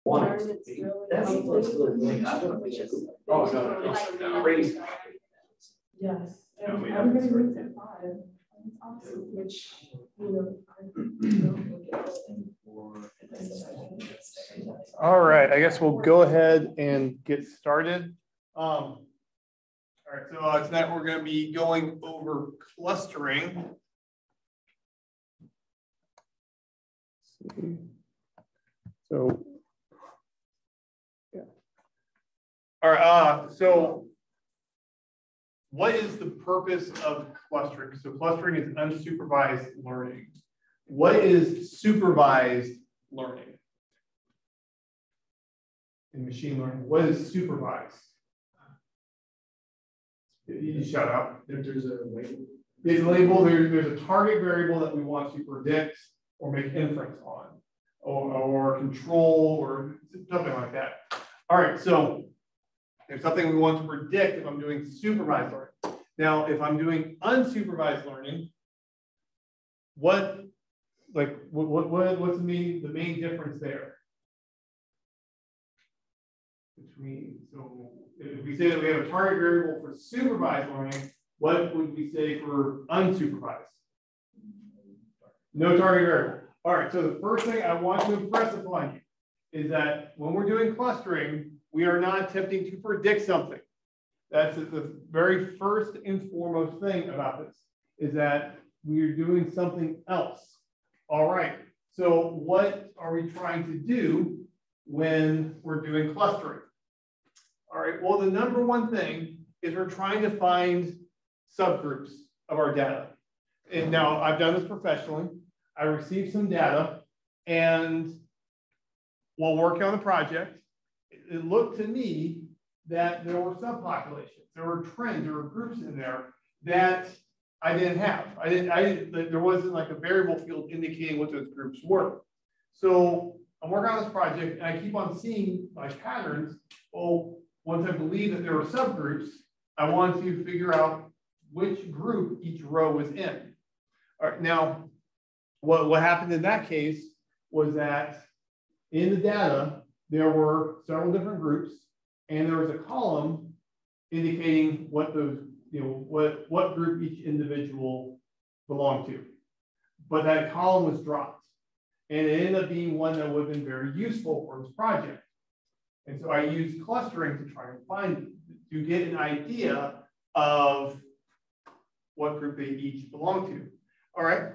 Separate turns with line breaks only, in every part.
That's really I don't think it's oh no, it's crazy.
Yes, and everybody reads at 5. It's awesome, which
All right, I guess we'll go ahead and get started. All right, so tonight we're going to be going over clustering. So, yeah. All right, so what is the purpose of clustering? So clustering is unsupervised learning. What is supervised learning? In machine learning, what is supervised? You shout out.
There's a label.
There's a label, there's a target variable that we want to predict or make inference on, or control, or something like that. All right, so there's something we want to predict if I'm doing supervised learning. Now, if I'm doing unsupervised learning, what's the main difference there? So if we say that we have a target variable for supervised learning, what would we say for unsupervised? No target variable. All right, so the first thing I want to impress upon you is that when we're doing clustering, we are not attempting to predict something. That's the very first and foremost thing about this, is that we're doing something else. All right, so what are we trying to do when we're doing clustering? All right, well, the number one thing is we're trying to find subgroups of our data. And now I've done this professionally. I received some data, and while working on the project, it looked to me that there were subpopulations, there were trends, there were groups in there that I didn't have. There wasn't like a variable field indicating what those groups were. So I'm working on this project, and I keep on seeing my patterns. Well, once I believe that there were subgroups, I want to figure out which group each row was in. All right, now, what happened in that case was that in the data, there were several different groups, and there was a column indicating what those, what group each individual belonged to. But that column was dropped, and it ended up being one that would have been very useful for this project. And so I used clustering to try and to get an idea of what group they each belong to. All right.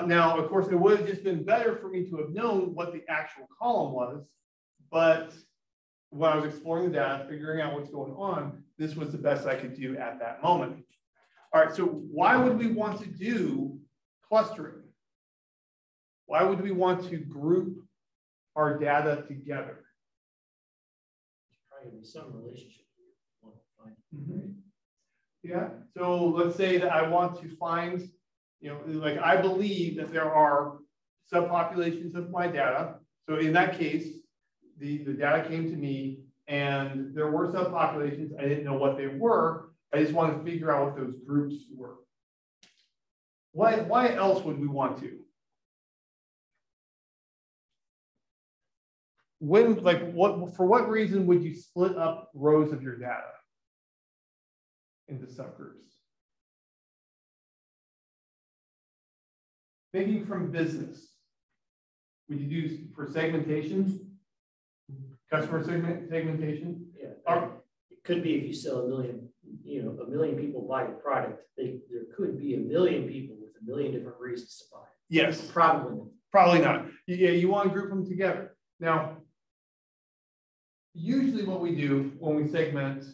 Now, of course, it would have just been better for me to have known what the actual column was. But when I was exploring the data, figuring out what's going on, this was the best I could do at that moment. All right. So why would we want to do clustering? Why would we want to group our data together?
Probably some relationship you want to find.
Mm-hmm. Yeah. So let's say that I want to find, like I believe that there are subpopulations of my data. So in that case, the data came to me and there were subpopulations. I didn't know what they were. I just wanted to figure out what those groups were. Why else would we want to? For what reason would you split up rows of your data into subgroups? Thinking from business, would you do for segmentation, customer segmentation?
Yeah, it could be if you sell a million people buy a product, there could be a million people with a million different reasons to buy it.
Yes.
Probably
not. Yeah, you want to group them together. Now, usually what we do when we segment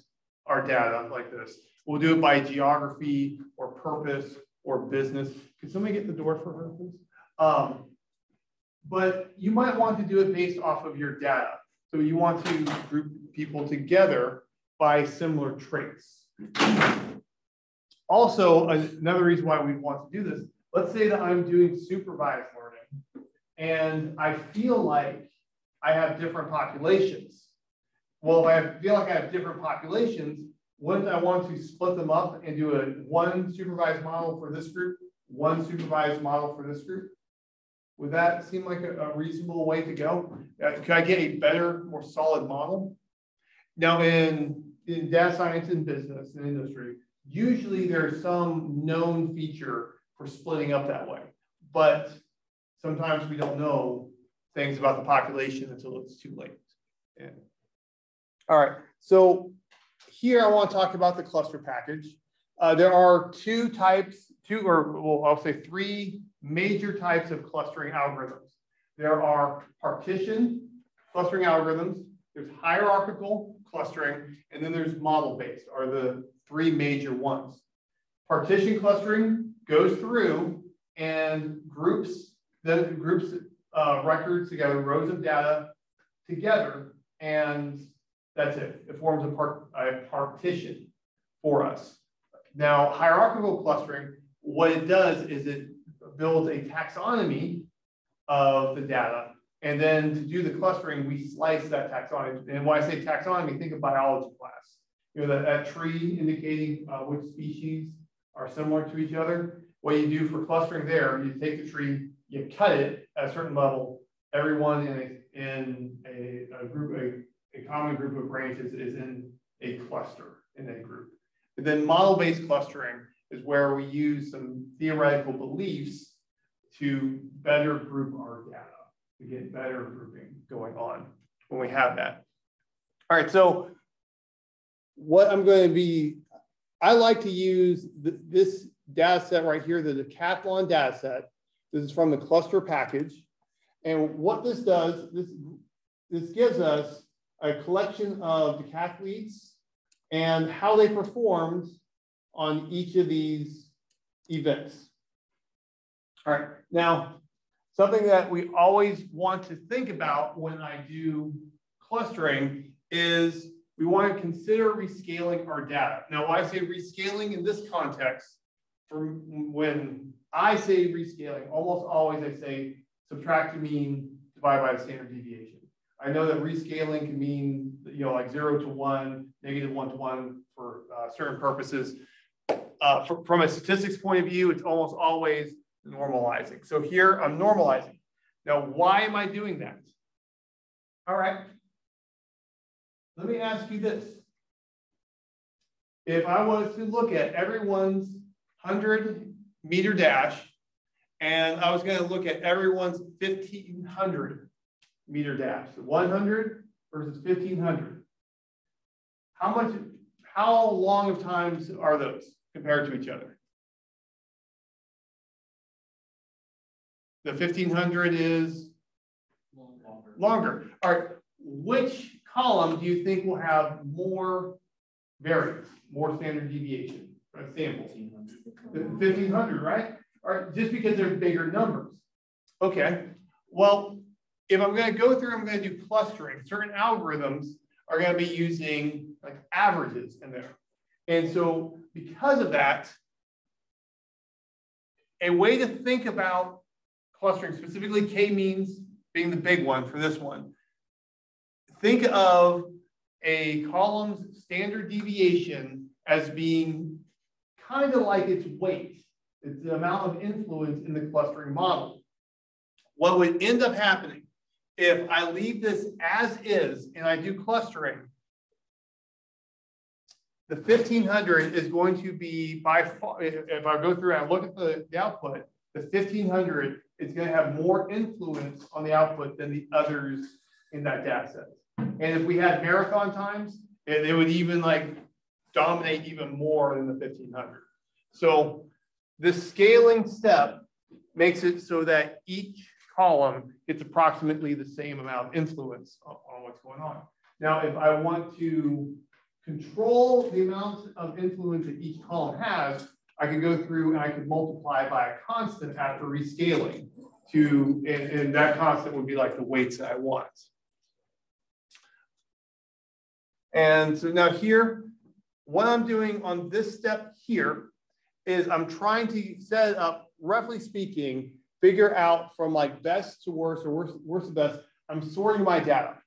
our data like this, we'll do it by geography or purpose or business. Can somebody get the door for her, please? But you might want to do it based off of your data. So you want to group people together by similar traits. Also, another reason why we want to do this, let's say that I'm doing supervised learning and I feel like I have different populations. Well, if I feel like I have different populations, wouldn't I want to split them up and do one supervised model for this group, one supervised model for this group? Would that seem like a reasonable way to go? Could I get a better, more solid model? Now, in data science and business and industry, usually there's some known feature for splitting up that way, but sometimes we don't know things about the population until it's too late. Yeah. All right, so here I want to talk about the cluster package. There are I'll say three major types of clustering algorithms. There are partition clustering algorithms, there's hierarchical clustering, and then there's model-based are the three major ones. Partition clustering goes through and groups records together, rows of data together, and that's it. It forms a partition for us. Now, hierarchical clustering, what it does is it builds a taxonomy of the data. And then to do the clustering, we slice that taxonomy. And when I say taxonomy, think of biology class. You know, that tree indicating which species are similar to each other. What you do for clustering there, you take the tree, you cut it at a certain level. Everyone in a common group of branches is in a cluster in a group. And then model-based clustering is where we use some theoretical beliefs to better group our data, to get better grouping going on when we have that. All right, so what I'm going to be, I like to use this data set right here, the decathlon data set. This is from the cluster package. And what this does, this gives us a collection of decathletes and how they performed on each of these events. All right, now, something that we always want to think about when I do clustering is we want to consider rescaling our data. Now, when I say rescaling in this context, when I say rescaling, almost always I say subtract the mean, divide by the standard deviation. I know that rescaling can mean, like 0 to 1, -1 to 1 for certain purposes. From a statistics point of view, it's almost always normalizing. So here I'm normalizing. Now, why am I doing that? All right. Let me ask you this. If I was to look at everyone's 100-meter dash, and I was going to look at everyone's 1,500-meter dash, so 100 versus 1,500. How long of times are those compared to each other? The 1,500 is longer. All right, which column do you think will have more variance, more standard deviation? For example, 1,500, right? All right, just because they're bigger numbers. Okay, well, if I'm going to go through, I'm going to do clustering. Certain algorithms are going to be using like averages in there. And so because of that, a way to think about clustering, specifically k-means being the big one for this one, think of a column's standard deviation as being kind of like its weight. It's the amount of influence in the clustering model. What would end up happening if I leave this as is and I do clustering, the 1,500 is going to be by far, if I go through and I look at the output, the 1,500 is going to have more influence on the output than the others in that data set. And if we had marathon times, it would even like dominate even more than the 1,500. So this scaling step makes it so that each column gets approximately the same amount of influence on what's going on. Now, if I want to control the amount of influence that each column has, I could go through and I could multiply by a constant after rescaling and that constant would be like the weights that I want. And so now here, what I'm doing on this step here is I'm trying to set up, roughly speaking, figure out from like best to worst or worst to best, I'm sorting my data.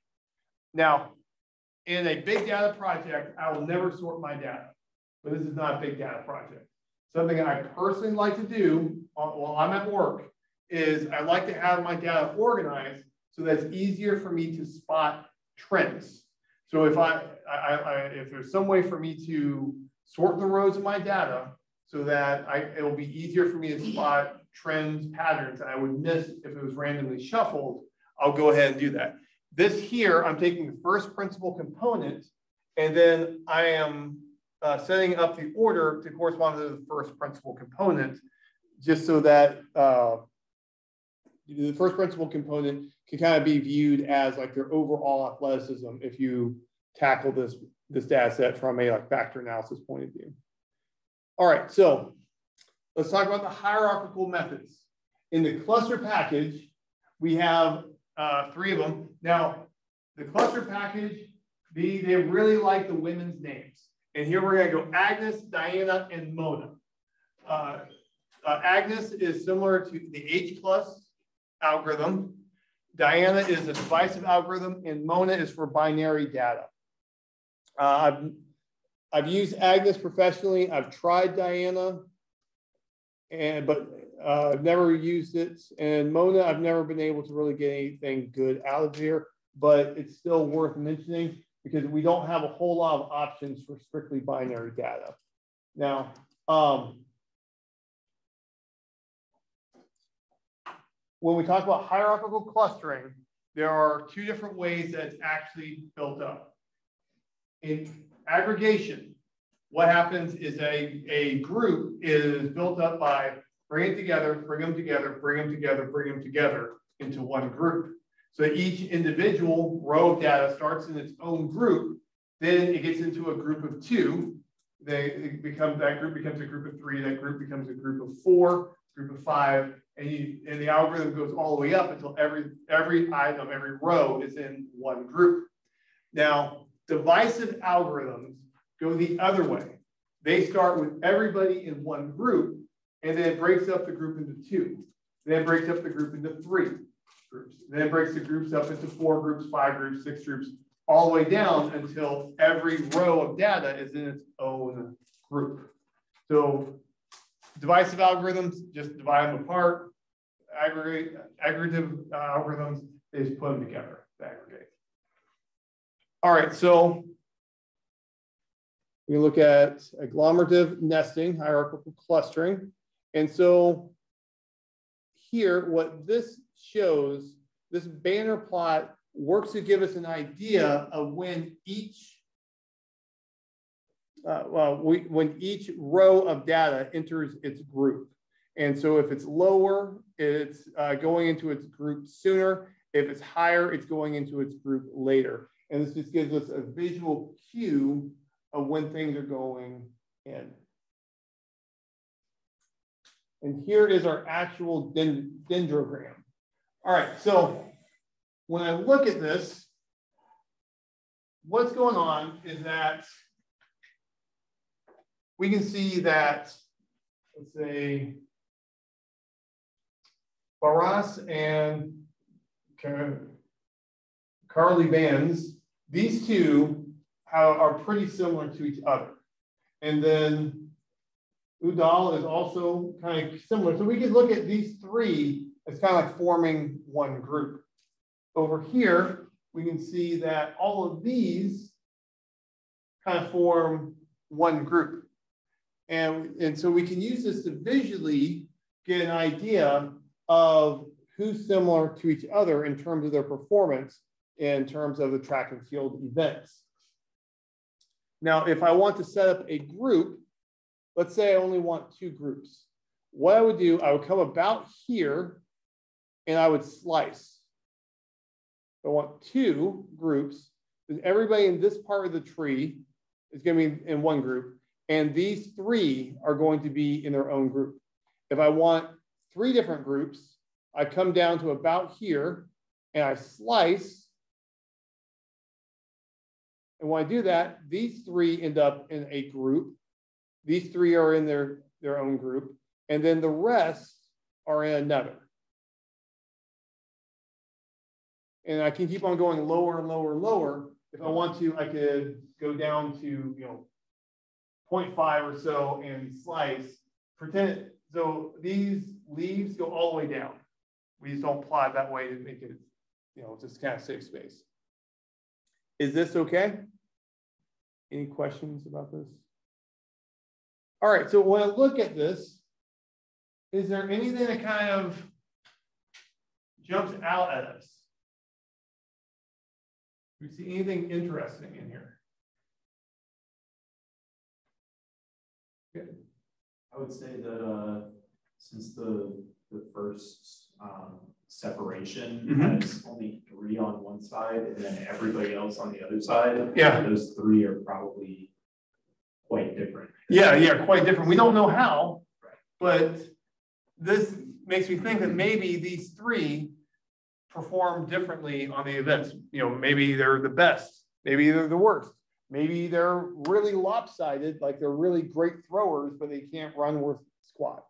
Now, in a big data project, I will never sort my data, but this is not a big data project. Something I personally like to do while I'm at work is I like to have my data organized so that it's easier for me to spot trends. So if if there's some way for me to sort the rows of my data so that it'll be easier for me to spot trends, patterns that I would miss if it was randomly shuffled, I'll go ahead and do that. This here, I'm taking the first principal component, and then I am setting up the order to correspond to the first principal component, just so that the first principal component can kind of be viewed as like their overall athleticism if you tackle this data set from a factor analysis point of view. All right, so let's talk about the hierarchical methods. In the cluster package, we have 3 of them. Now, the cluster package, they really like the women's names. And here we're going to go Agnes, Diana, and Mona. Agnes is similar to the H+ algorithm. Diana is a divisive algorithm, and Mona is for binary data. I've used Agnes professionally. I've tried Diana, but I've never used it. And Mona, I've never been able to really get anything good out of here, but it's still worth mentioning because we don't have a whole lot of options for strictly binary data. Now, when we talk about hierarchical clustering, there are 2 different ways that it's actually built up. In aggregation, what happens is a group is built up by bring it together, bring them together, bring them together, bring them together into one group. So each individual row of data starts in its own group, then it gets into a group of 2. That group becomes a group of 3, that group becomes a group of 4, group of 5, and the algorithm goes all the way up until every item, every row is in one group. Now, divisive algorithms go the other way. They start with everybody in one group, and then it breaks up the group into 2. Then it breaks up the group into 3 groups. Then it breaks the groups up into 4 groups, 5 groups, 6 groups, all the way down until every row of data is in its own group. So divisive algorithms, just divide them apart. Aggregative algorithms, they just put them together to aggregate. All right, so we look at agglomerative nesting, hierarchical clustering. And so here, what this shows, this banner plot works to give us an idea of when each when each row of data enters its group. And so if it's lower, it's going into its group sooner. If it's higher, it's going into its group later. And this just gives us a visual cue of when things are going in. And here is our actual dendrogram. All right, so when I look at this, what's going on is that we can see that, let's say, Barras and Carly Vans, these 2 are pretty similar to each other. And then Udall is also kind of similar. So we can look at these 3 as kind of like forming one group. Over here, we can see that all of these kind of form one group. And so we can use this to visually get an idea of who's similar to each other in terms of their performance, in terms of the track and field events. Now, if I want to set up a group, let's say I only want 2 groups. What I would do, I would come about here and I would slice. I want 2 groups, then everybody in this part of the tree is going to be in one group, and these 3 are going to be in their own group. If I want 3 different groups, I come down to about here and I slice. And when I do that, these 3 end up in a group. These 3 are in their own group. And then the rest are in another. And I can keep on going lower and lower and lower. If I want to, I could go down to 0.5 or so and slice. Pretend so these leaves go all the way down. We just don't plot it that way to make it, you know, just kind of safe space. Is this okay? Any questions about this? All right, so when I look at this, is there anything that kind of jumps out at us? Do we see anything interesting in here? Good.
I would say that since the first separation has only 3 on one side and then everybody else on the other side,
yeah,
those 3 are probably quite different.
Yeah, quite different. We don't know how, but this makes me think that maybe these 3 perform differently on the events. You know, maybe they're the best, maybe they're the worst. Maybe they're really lopsided, like they're really great throwers, but they can't run worth squat.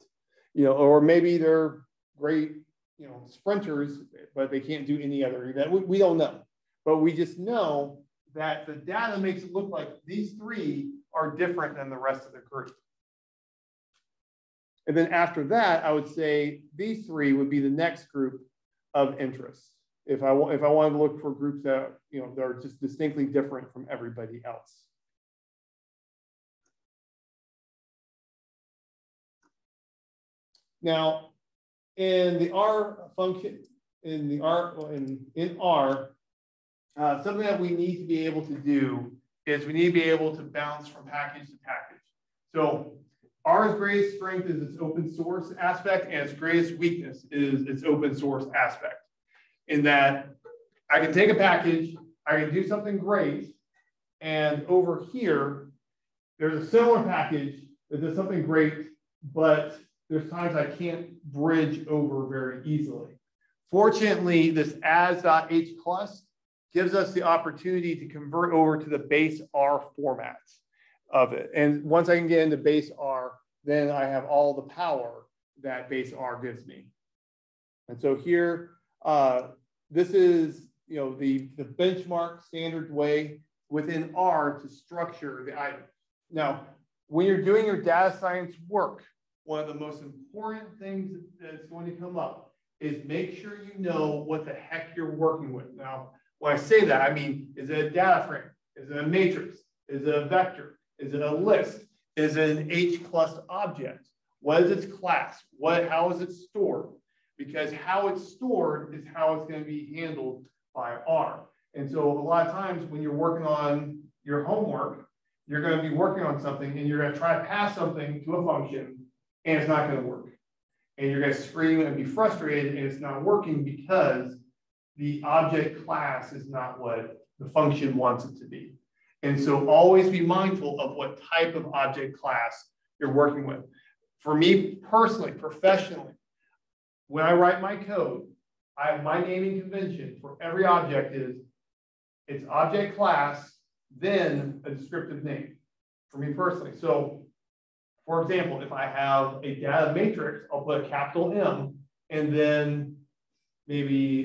You know, or maybe they're great, you know, sprinters, but they can't do any other event. We don't know, but we just know that the data makes it look like these 3 are different than the rest of the group. And then after that, I would say these 3 would be the next group of interest. If I wanted to look for groups that, you know, that are just distinctly different from everybody else. Now, in the R function, in R, something that we need to be able to do is we need to be able to bounce from package to package. So R's greatest strength is its open source aspect, and its greatest weakness is its open source aspect. In that I can take a package, I can do something great, and over here, there's a similar package that does something great, but there's times I can't bridge over very easily. Fortunately, this as.hclust gives us the opportunity to convert over to the base R format of it. And once I can get into base R, then I have all the power that base R gives me. And so here, this is, you know, the benchmark standard way within R to structure the item. Now, when you're doing your data science work, one of the most important things that's going to come up is make sure you know what the heck you're working with. Now, when I say that, I mean, is it a data frame? Is it a matrix? Is it a vector? Is it a list? Is it an hclust object? What is its class? How is it stored? Because how it's stored is how it's going to be handled by R. And so a lot of times when you're working on your homework, you're going to be working on something and you're going to try to pass something to a function and it's not going to work. And you're going to scream and be frustrated and it's not working because the object class is not what the function wants it to be. And so always be mindful of what type of object class you're working with. For me personally, professionally, when I write my code, my naming convention for every object is its object class, then a descriptive name for me personally. So for example, if I have a data matrix, I'll put a capital M and then maybe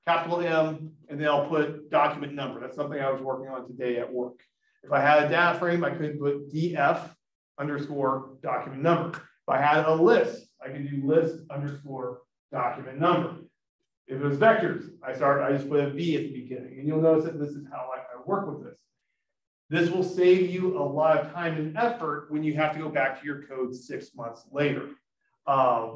capital M, and then I'll put document number. That's something I was working on today at work. If I had a data frame, I could put DF underscore document number. If I had a list, I could do list underscore document number. If it was vectors, I just put a V at the beginning. And you'll notice that this is how I work with this. This will save you a lot of time and effort when you have to go back to your code 6 months later. I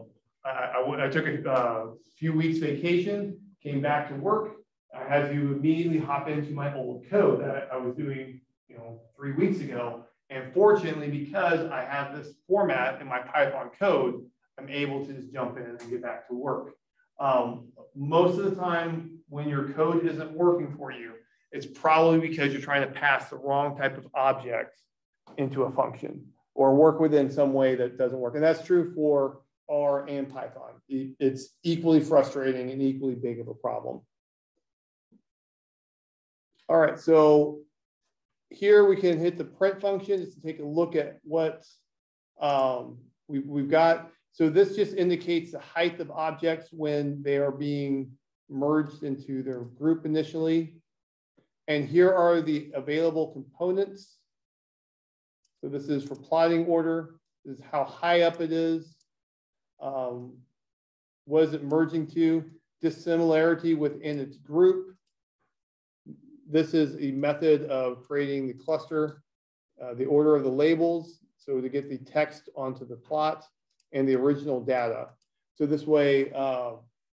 took a few weeks vacation, came back to work. I had to immediately hop into my old code that I was doing, 3 weeks ago. And fortunately, because I have this format in my Python code, I'm able to just jump in and get back to work. Most of the time when your code isn't working for you, it's probably because you're trying to pass the wrong type of object into a function or work within some way that doesn't work. And that's true for R and Python. It's equally frustrating and equally big of a problem. All right, so here we can hit the print function just to take a look at what we've got. So this just indicates the height of objects when they are being merged into their group initially. And here are the available components. So this is for plotting order. This is how high up it is. what is it merging to? Dissimilarity within its group. This is a method of creating the cluster, the order of the labels, so to get the text onto the plot, and the original data. So this way,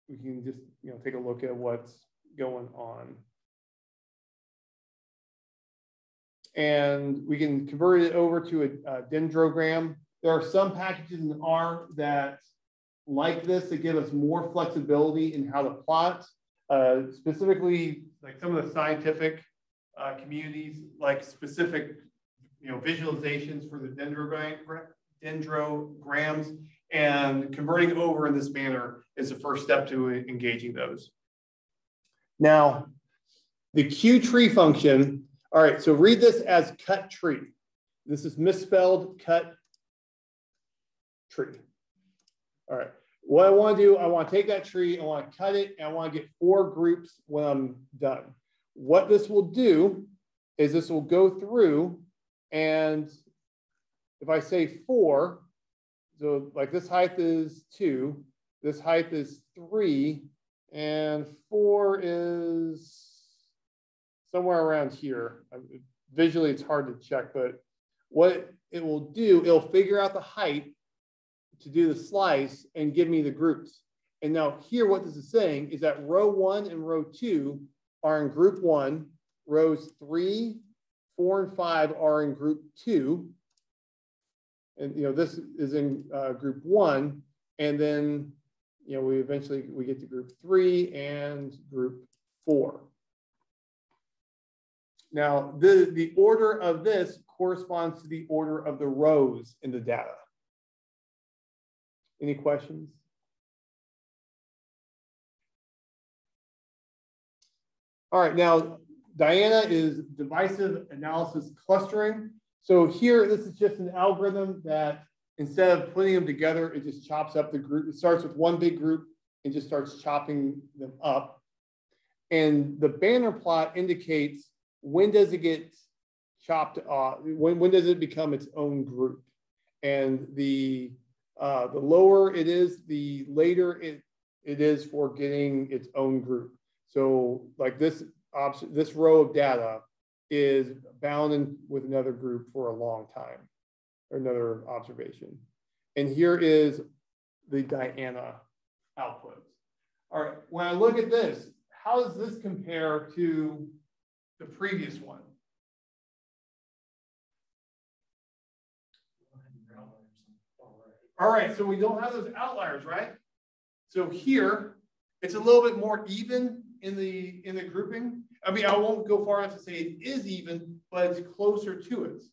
we can just take a look at what's going on. And we can convert it over to a dendrogram. There are some packages in R that like this, that give us more flexibility in how to plot. Specifically, like some of the scientific communities, like specific visualizations for the dendrograms, and converting over in this manner is the first step to engaging those. Now, the QTree function, all right, so read this as cut tree. This is misspelled cut tree. All right, what I want to do, I want to take that tree, I want to cut it, and I want to get 4 groups when I'm done. What this will do is this will go through, and if I say 4, so like this height is 2, this height is 3, and 4 is somewhere around here. Visually, it's hard to check, but what it will do, it'll figure out the height to do the slice and give me the groups. And now here, what this is saying is that row 1 and row 2 are in group 1, rows 3, 4, and 5 are in group 2. And this is in group 1, and then we eventually get to group 3 and group 4. Now the order of this corresponds to the order of the rows in the data. Any questions? All right, now Diana is divisive analysis clustering. So here, this is just an algorithm that instead of putting them together, it just chops up the group. It starts with one big group and just starts chopping them up. And the banner plot indicates when does it get chopped off, when does it become its own group. And the lower it is, the later it is for getting its own group. So like this row of data is bound in with another group for a long time, or another observation. And here is the Diana output. All right, when I look at this, how does this compare to the previous one? All right, so we don't have those outliers, right? So here, it's a little bit more even in the grouping. I mean, I won't go far enough to say it is even, but it's closer to it.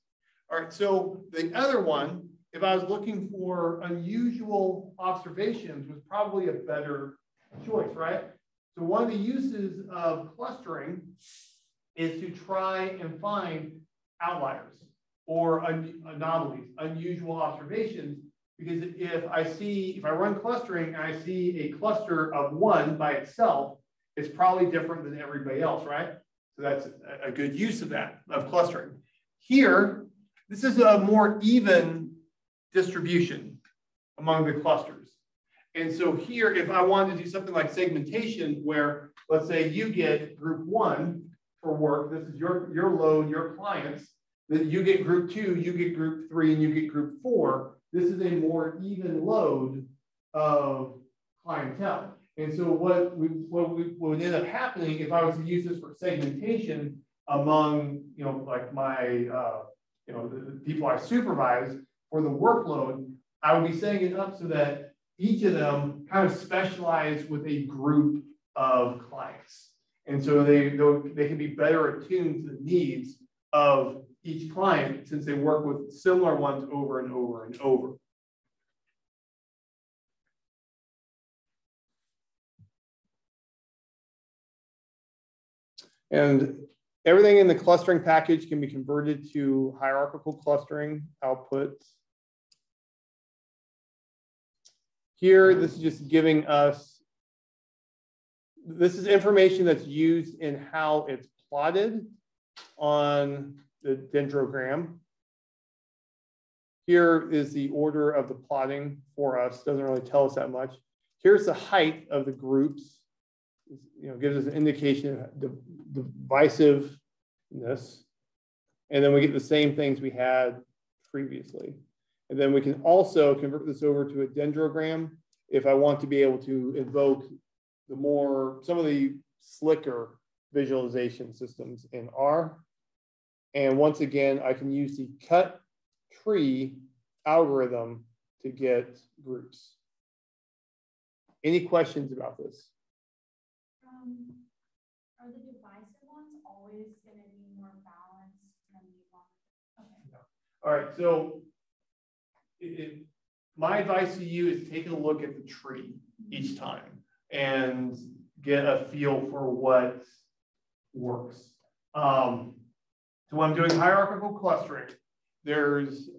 All right, so the other one, if I was looking for unusual observations, was probably a better choice, right? So one of the uses of clustering is to try and find outliers or anomalies, unusual observations. Because if I run clustering and I see a cluster of 1 by itself, it's probably different than everybody else, right? So that's a good use of that, of clustering. Here, this is a more even distribution among the clusters. And so here, if I wanted to do something like segmentation, where let's say you get group 1 for work, this is your load, your clients, then you get group 2, you get group 3, and you get group 4. This is a more even load of clientele. And so what would end up happening if I was to use this for segmentation among, like my, the people I supervise for the workload, I would be setting it up so that each of them kind of specialize with a group of clients. And so they can be better attuned to the needs of each client since they work with similar ones over and over and over. And everything in the clustering package can be converted to hierarchical clustering outputs. Here, this is just giving us, this is information that's used in how it's plotted on the dendrogram. Here is the order of the plotting for us. Doesn't really tell us that much. here's the height of the groups. You know, gives us an indication of the divisiveness. And then we get the same things we had previously. And then we can also convert this over to a dendrogram if I want to be able to invoke some of the slicker visualization systems in R. And once again, I can use the cut tree algorithm to get groups. Any questions about this?
Are the divisive ones always going to be more balanced than the one? Okay.
All right, so my advice to you is take a look at the tree each time and get a feel for what works. So when I'm doing hierarchical clustering, there's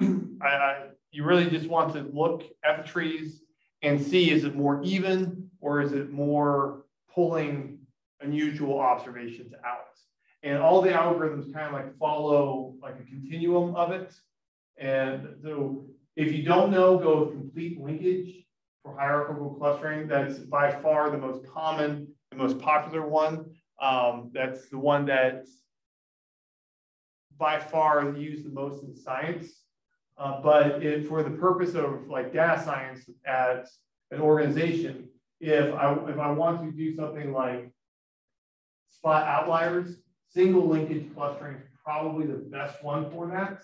you really just want to look at the trees and see, is it more even or is it more pulling unusual observations out? And all the algorithms kind of like follow like a continuum of it. And so if you don't know, go with complete linkage for hierarchical clustering. That's by far the most common and most popular one. That's the one that's by far used the most in science. But for the purpose of like data science as an organization, if I want to do something like spot outliers, single linkage clustering is probably the best one for that.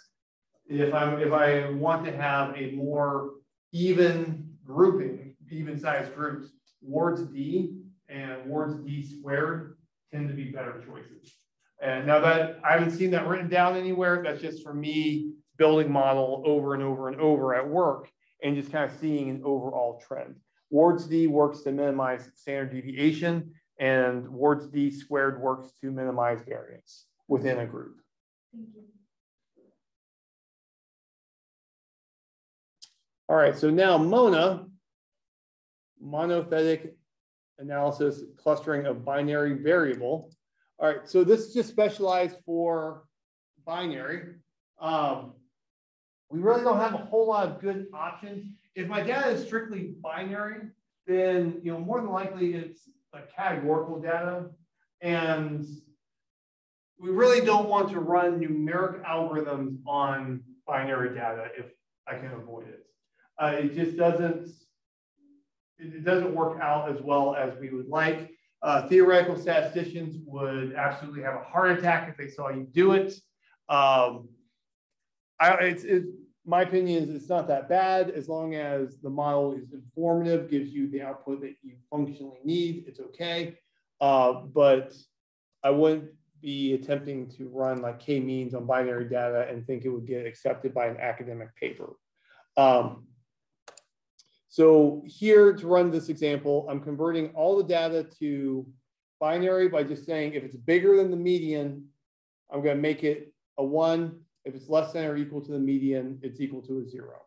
If I want to have a more even grouping, even sized groups, wards D and wards D squared tend to be better choices. And now that I haven't seen that written down anywhere, that's just for me building model over and over and over at work and just kind of seeing an overall trend. Wards D works to minimize standard deviation, and wards D squared works to minimize variance within a group.
Thank you.
All right, so now monothenic analysis, clustering of binary variable. All right, so this is just specialized for binary. We really don't have a whole lot of good options. If my data is strictly binary, then more than likely it's a categorical data. And we really don't want to run numeric algorithms on binary data if I can avoid it. It just doesn't work out as well as we would like. Theoretical statisticians would absolutely have a heart attack if they saw you do it. My opinion is it's not that bad as long as the model is informative, gives you the output that you functionally need, it's okay. But I wouldn't be attempting to run like k-means on binary data and think it would get accepted by an academic paper. So here to run this example, I'm converting all the data to binary by just saying if it's bigger than the median, I'm going to make it a 1. If it's less than or equal to the median, it's equal to a 0.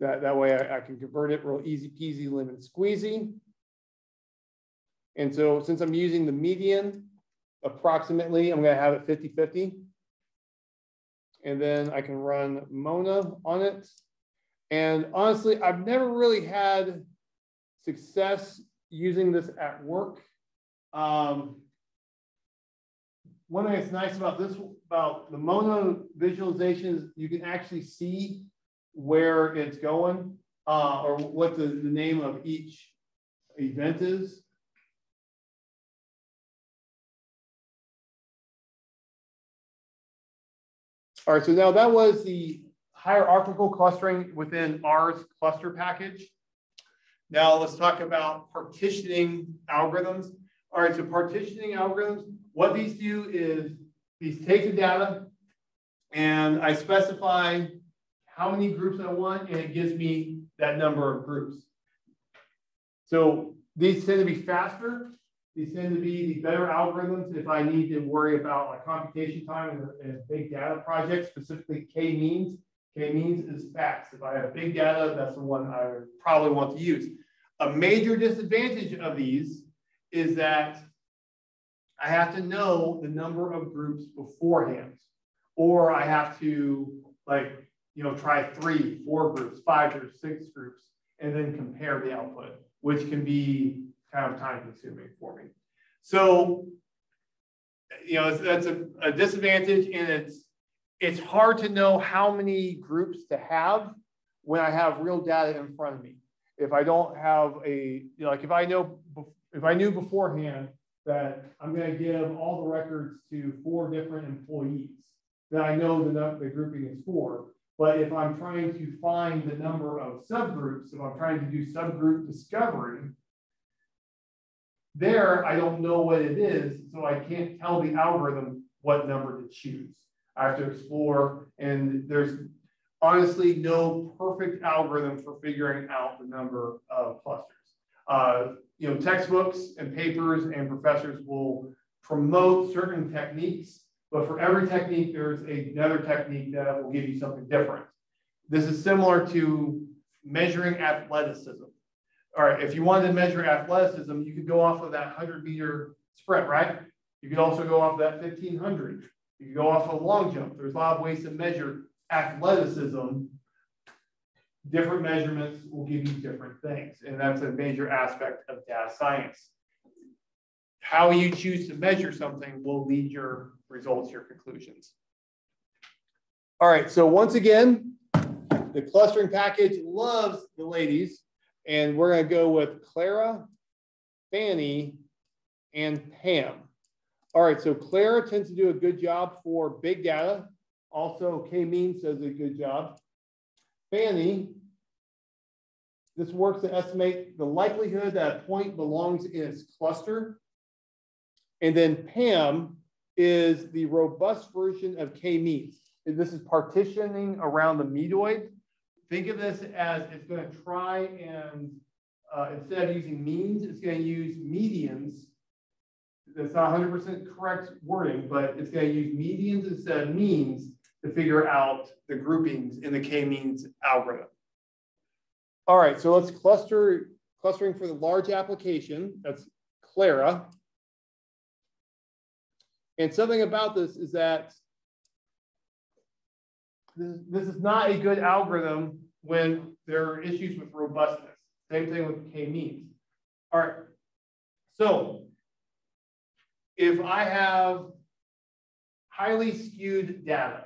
That way I can convert it real easy peasy, lemon squeezy. And so since I'm using the median, approximately, I'm going to have it 50-50. And then I can run Mona on it. And honestly, I've never really had success using this at work. One thing that's nice about the Mona visualizations, you can actually see where it's going or what the name of each event is. All right, so now that was the hierarchical clustering within R's cluster package. Now let's talk about partitioning algorithms. All right, so partitioning algorithms, what these do is these take the data and I specify how many groups I want and it gives me that number of groups. So these tend to be faster. These tend to be the better algorithms if I need to worry about like computation time in a big data project, specifically k-means. K-means is fast. If I have big data, that's the one I would probably want to use. A major disadvantage of these is that I have to know the number of groups beforehand, or I have to try 3, 4 groups, 5 groups, 6 groups. and then compare the output, which can be kind of time consuming for me. So, that's a disadvantage, and it's hard to know how many groups to have when I have real data in front of me. If I don't have like if I knew beforehand that I'm going to give all the records to 4 different employees, then I know the grouping is 4. But if I'm trying to find the number of subgroups, if I'm trying to do subgroup discovery, there I don't know what it is, so I can't tell the algorithm what number to choose. I have to explore, and there's honestly no perfect algorithm for figuring out the number of clusters. Textbooks and papers and professors will promote certain techniques, but for every technique, there's another technique that will give you something different. This is similar to measuring athleticism. All right, if you wanted to measure athleticism, you could go off of that 100-meter sprint, right? You could also go off of that 1500. You could go off of long jump. There's a lot of ways to measure athleticism. Different measurements will give you different things, and that's a major aspect of data science. How you choose to measure something will lead your results, your conclusions. All right, so once again, the clustering package loves the ladies, and we're going to go with Clara, Fanny, and Pam. All right, so Clara tends to do a good job for big data. Also, K-means does a good job. Fanny, this works to estimate the likelihood that a point belongs in its cluster. And then Pam is the robust version of K-means. This is partitioning around the meteoroid. Think of this as it's going to try and, instead of using means, it's going to use medians. That's not 100% correct wording, but it's going to use medians instead of means to figure out the groupings in the K-means algorithm. All right, so let's clustering for the large application. That's Clara. And something about this is that this is not a good algorithm when there are issues with robustness. Same thing with K-means. All right, so if I have highly skewed data,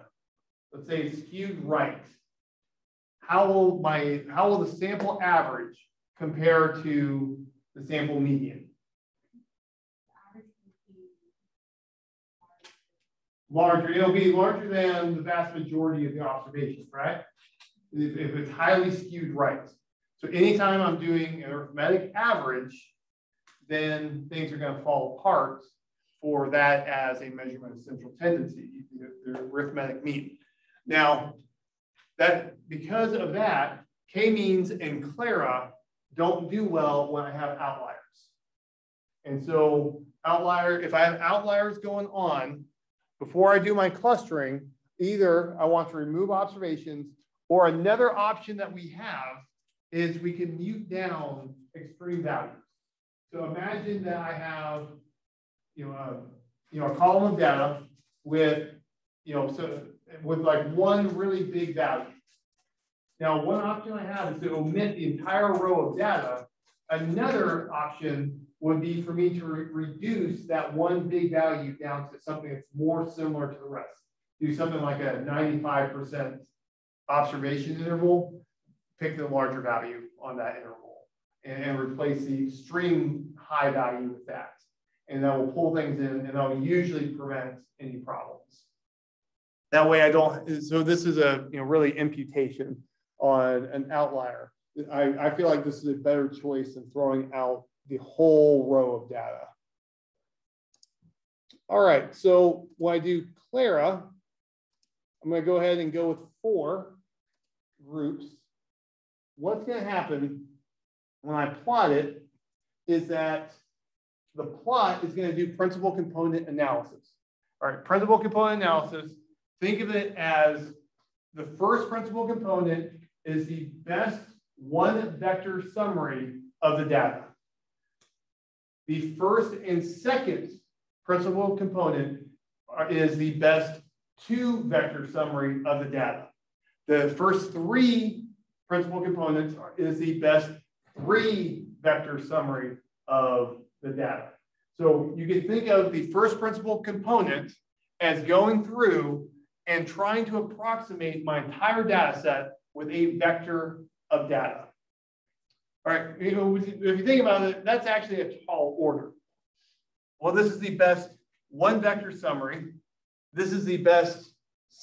let's say skewed right, how will the sample average compare to the sample median? Larger, it'll be larger than the vast majority of the observations, right? If it's highly skewed right. So anytime I'm doing an arithmetic average, then things are going to fall apart for that as a measurement of central tendency, the arithmetic mean. Now, because of that, K-means and Clara don't do well when I have outliers. And so if I have outliers going on, before I do my clustering, either I want to remove observations, or another option that we have is we can mute down extreme values. So imagine that I have a column of data with like one really big value. Now, one option I have is to omit the entire row of data. Another option would be for me to reduce that one big value down to something that's more similar to the rest. Do something like a 95% observation interval, pick the larger value on that interval, and replace the extreme high value with that. And that will pull things in, and that will usually prevent any problems. That way I don't, so this is a really imputation on an outlier. I feel like this is a better choice than throwing out the whole row of data. All right, so when I do Clara, I'm going to go ahead and go with 4 groups. What's going to happen when I plot it is that the plot is going to do principal component analysis. All right, principal component analysis, think of it as the first principal component is the best one vector summary of the data. The first and second principal component is the best 2 vector summary of the data. The first 3 principal components is the best 3 vector summary of the data. So you can think of the first principal component as going through and trying to approximate my entire data set with a vector of data. All right, if you think about it, that's actually a tall order. Well, this is the best 1 vector summary. This is the best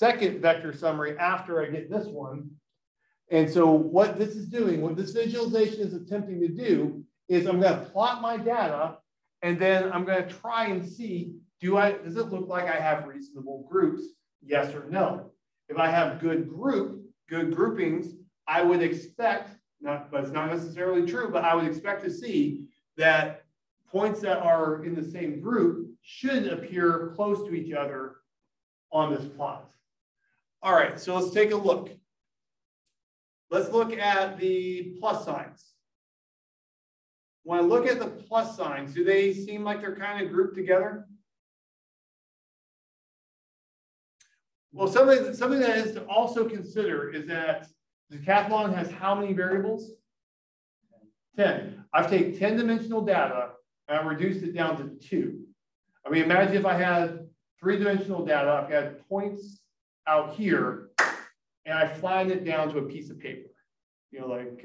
2nd vector summary after I get this one. And so what this is doing, what this visualization is attempting to do is I'm going to plot my data, and then I'm going to try and see, does it look like I have reasonable groups? Yes or no. If I have good groupings, I would expect, but it's not necessarily true, but I would expect to see that points that are in the same group should appear close to each other on this plot. All right, so let's take a look. Let's look at the plus signs. When I look at the plus signs, do they seem like they're kind of grouped together? Well, something that is to also consider is that the decathlon has how many variables? 10. I've taken 10-dimensional data and I've reduced it down to 2. I mean, imagine if I had 3-dimensional data, I've got points out here, and I flattened it down to a piece of paper. You know, like,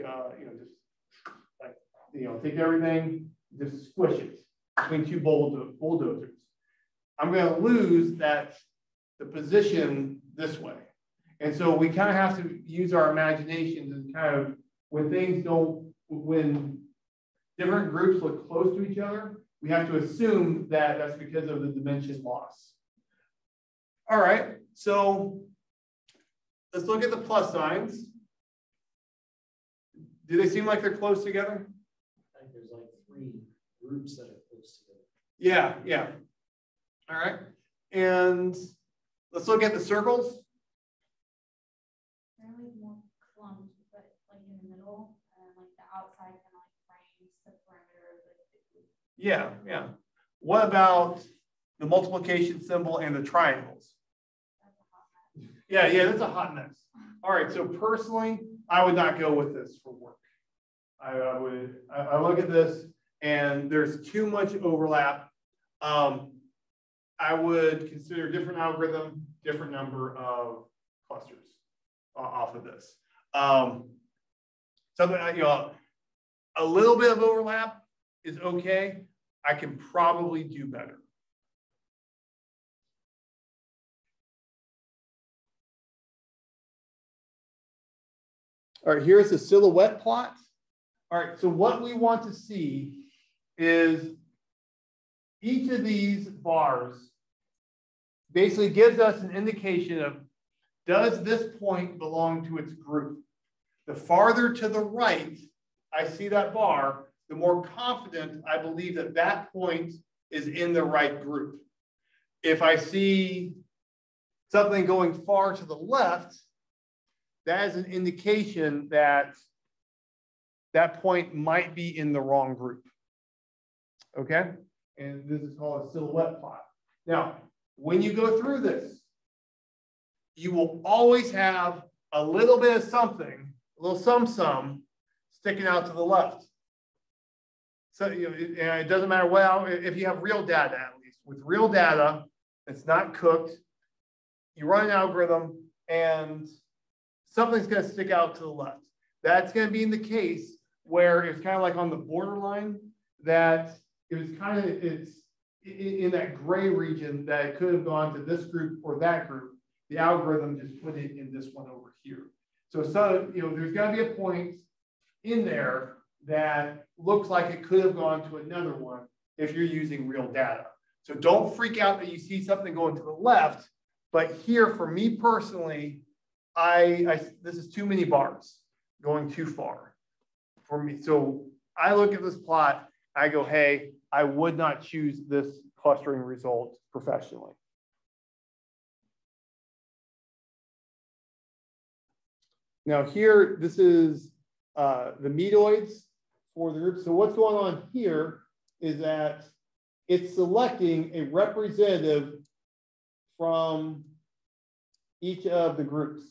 take everything, just squish it between 2 bulldozers. I'm going to lose the position this way. And so we kind of have to use our imaginations and kind of, when different groups look close to each other, we have to assume that that's because of the dimension loss. All right, so let's look at the plus signs. Do they seem like they're close together?
I think there's like 3 groups that are close together.
Yeah, yeah. All right, and let's look at the circles.
They're like more clumped, but like in the middle, and like the outside kind of like frames the perimeter of the group.
Yeah, yeah. What about the multiplication symbol and the triangles? Yeah, that's a hot mess. All right, so personally, I would not go with this for work. I look at this and there's too much overlap. I would consider different algorithm, different number of clusters off of this. Something, a little bit of overlap is okay. I can probably do better. All right, here's a silhouette plot. All right, so what we want to see is each of these bars basically gives us an indication of, does this point belong to its group? The farther to the right I see that bar, the more confident I believe that that point is in the right group. If I see something going far to the left, that is an indication that that point might be in the wrong group. Okay? And this is called a silhouette plot. Now, when you go through this, you will always have a little bit of something, a little sum sticking out to the left. So it doesn't matter if you have real data, at least. With real data, it's not cooked. You run an algorithm and something's going to stick out to the left. That's going to be in the case where it's kind of like on the borderline, that it's in that gray region that it could have gone to this group or that group. The algorithm just put it in this one over here. So there's got to be a point in there that looks like it could have gone to another one if you're using real data. So don't freak out that you see something going to the left. But here, for me personally, this is too many bars going too far for me. So I look at this plot, I go, hey, I would not choose this clustering result professionally. Now here, this is the Meteorites for the group. So what's going on here is that it's selecting a representative from each of the groups.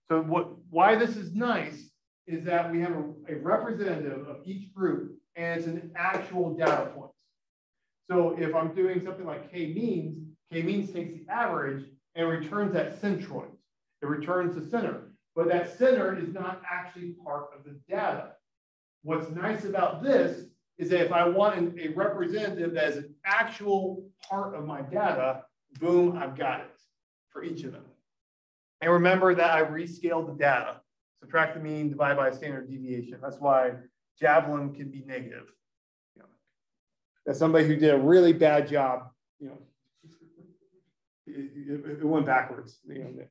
So why this is nice is that we have a representative of each group, and it's an actual data point. So if I'm doing something like k-means takes the average and returns that centroid. It returns the center, but that center is not actually part of the data. What's nice about this is that if I want a representative that is an actual part of my data, boom, I've got it for each of them. And remember that I rescaled the data. Subtract the mean, divide by standard deviation. That's why Javelin can be negative. You know, that's somebody who did a really bad job. You know, it went backwards. You know.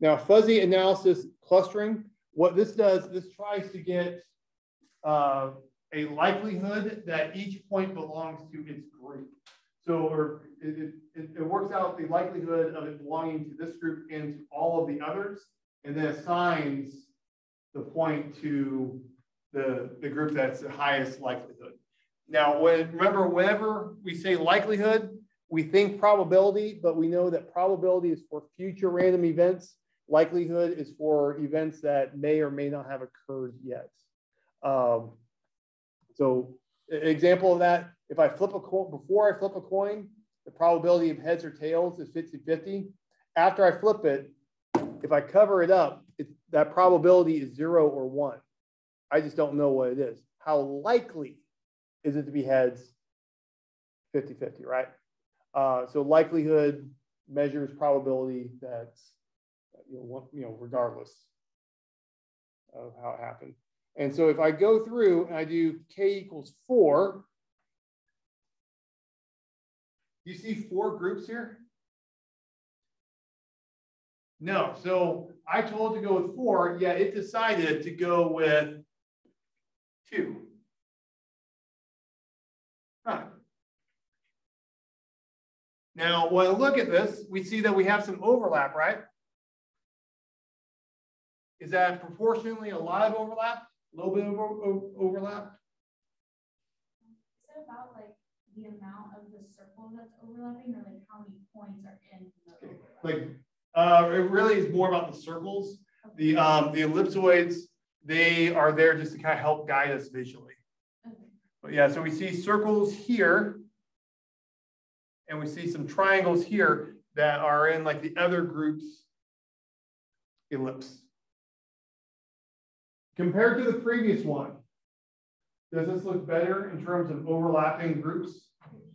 Now, fuzzy analysis clustering. What this does, this tries to get a likelihood that each point belongs to its group. So it works out the likelihood of it belonging to this group and to all of the others, and then assigns the point to the group that's the highest likelihood. Now, remember, whenever we say likelihood, we think probability, but we know that probability is for future random events. Likelihood is for events that may or may not have occurred yet. So an example of that, if I flip a coin, before I flip a coin, the probability of heads or tails is 50-50. After I flip it, if I cover it up, that probability is 0 or 1. I just don't know what it is. How likely is it to be heads? 50-50, right? So likelihood measures probability that's, regardless of how it happened. And so if I go through and I do k = 4, you see 4 groups here? No. So I told it to go with 4, yet it decided to go with 2. Huh. Now, when I look at this, we see that we have some overlap, right? Is that proportionally a lot of overlap? A little bit of overlap?
Is it about like the amount of the circle that's overlapping, or like how many points are in the overlap?
It really is more about the circles. Okay. The ellipsoids, they are there just to kind of help guide us visually. Okay. But yeah, so we see circles here, and we see some triangles here that are in like the other group's ellipse. Compared to the previous one, does this look better in terms of overlapping groups?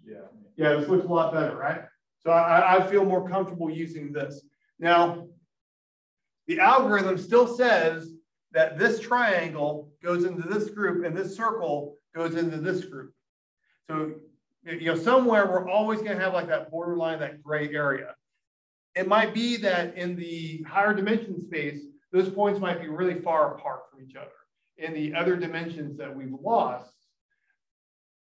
Yeah. Yeah, this looks a lot better, right? So I feel more comfortable using this. Now, the algorithm still says that this triangle goes into this group and this circle goes into this group. So, somewhere we're always going to have like that borderline, that gray area. It might be that in the higher dimension space, those points might be really far apart from each other in the other dimensions that we've lost,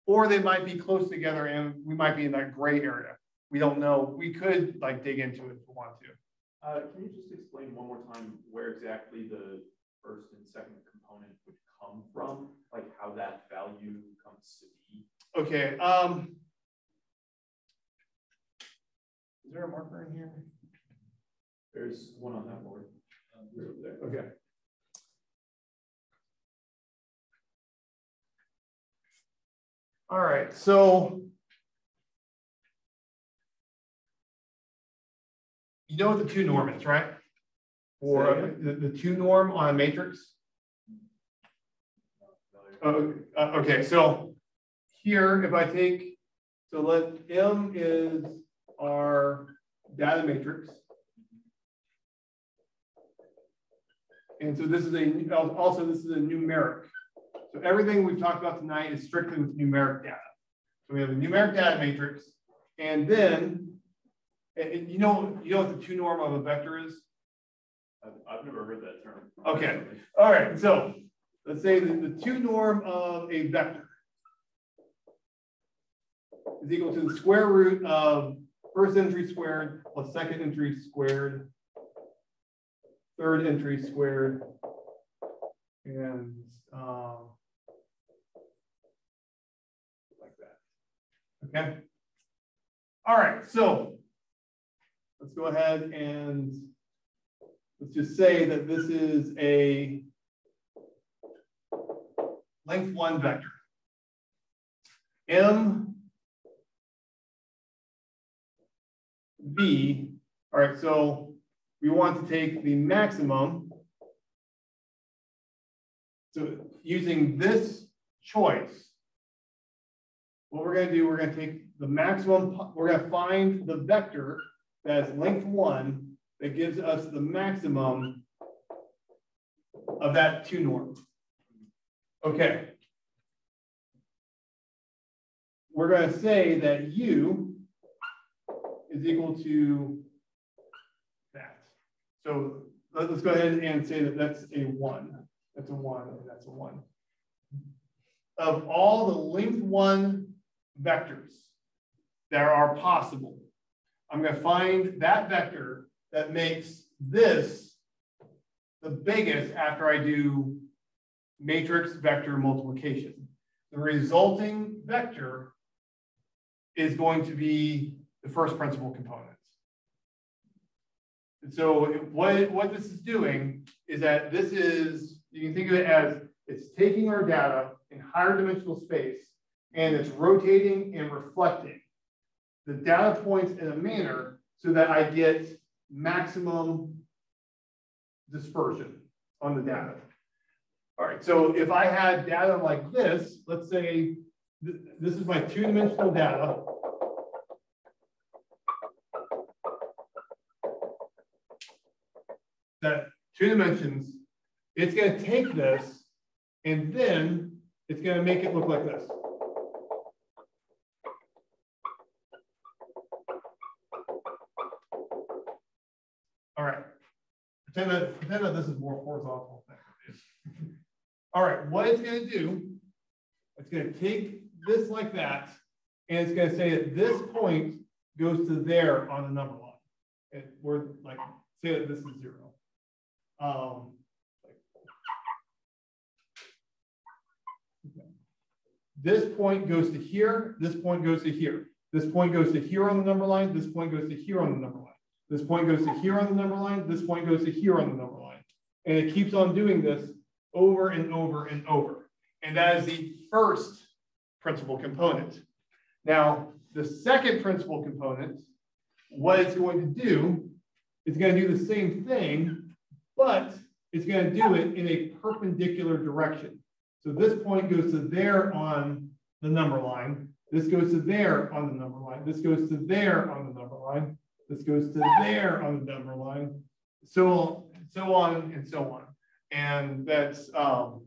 or they might be close together and we might be in that gray area. We don't know. We could like dig into it if we want to.
Can you just explain one more time where exactly the first and second component would come from? Like how that value comes to be?
Okay. Is there a marker in here?
There's one on that board. Over there.
Okay. All right, so you know what the 2 norm is, right? Or the 2 norm on a matrix? Okay, so here, if I take, so let M is our data matrix. And so this is also this is a numeric. So everything we've talked about tonight is strictly with numeric data. So we have a numeric data matrix, and then you know what the 2 norm of a vector is?
I've never heard that term.
Okay. All right. So let's say that the 2 norm of a vector is equal to the square root of first entry squared plus second entry squared, third entry squared, and like that. Okay. All right. So let's go ahead and let's just say that this is a length 1 vector. M V. All right, so we want to take the maximum. So using this choice, what we're going to do, we're going to take the maximum, we're going to find the vector that is length 1 that gives us the maximum of that 2 norm. Okay. We're going to say that U is equal to that. So let's go ahead and say that that's a 1. That's a 1, and that's a 1. Of all the length 1 vectors that are possible, I'm going to find that vector that makes this the biggest after I do matrix vector multiplication. The resulting vector is going to be the first principal component. And so what this is doing is that this is, you can think of it as it's taking our data in higher dimensional space and it's rotating and reflecting the data points in a manner so that I get maximum dispersion on the data. All right, so if I had data like this, let's say this is my 2-dimensional data. That 2 dimensions, it's going to take this and then it's going to make it look like this. All right, pretend that this is more horizontal. All right, what it's going to do, it's going to take this like that, and it's going to say that this point goes to there on the number line. And we're like, say that this is 0. This point goes to here, this point goes to here. This point goes to here on the number line, this point goes to here on the number line. This point goes to here on the number line, this point goes to here on the number line. And it keeps on doing this over and over and over. And that is the first principal component. Now, the second principal component, what it's going to do, is going to do the same thing, but it's going to do it in a perpendicular direction. So this point goes to there on the number line. This goes to there on the number line. This goes to there on the number line. This goes to there on the number line. So on and so on. And that's kind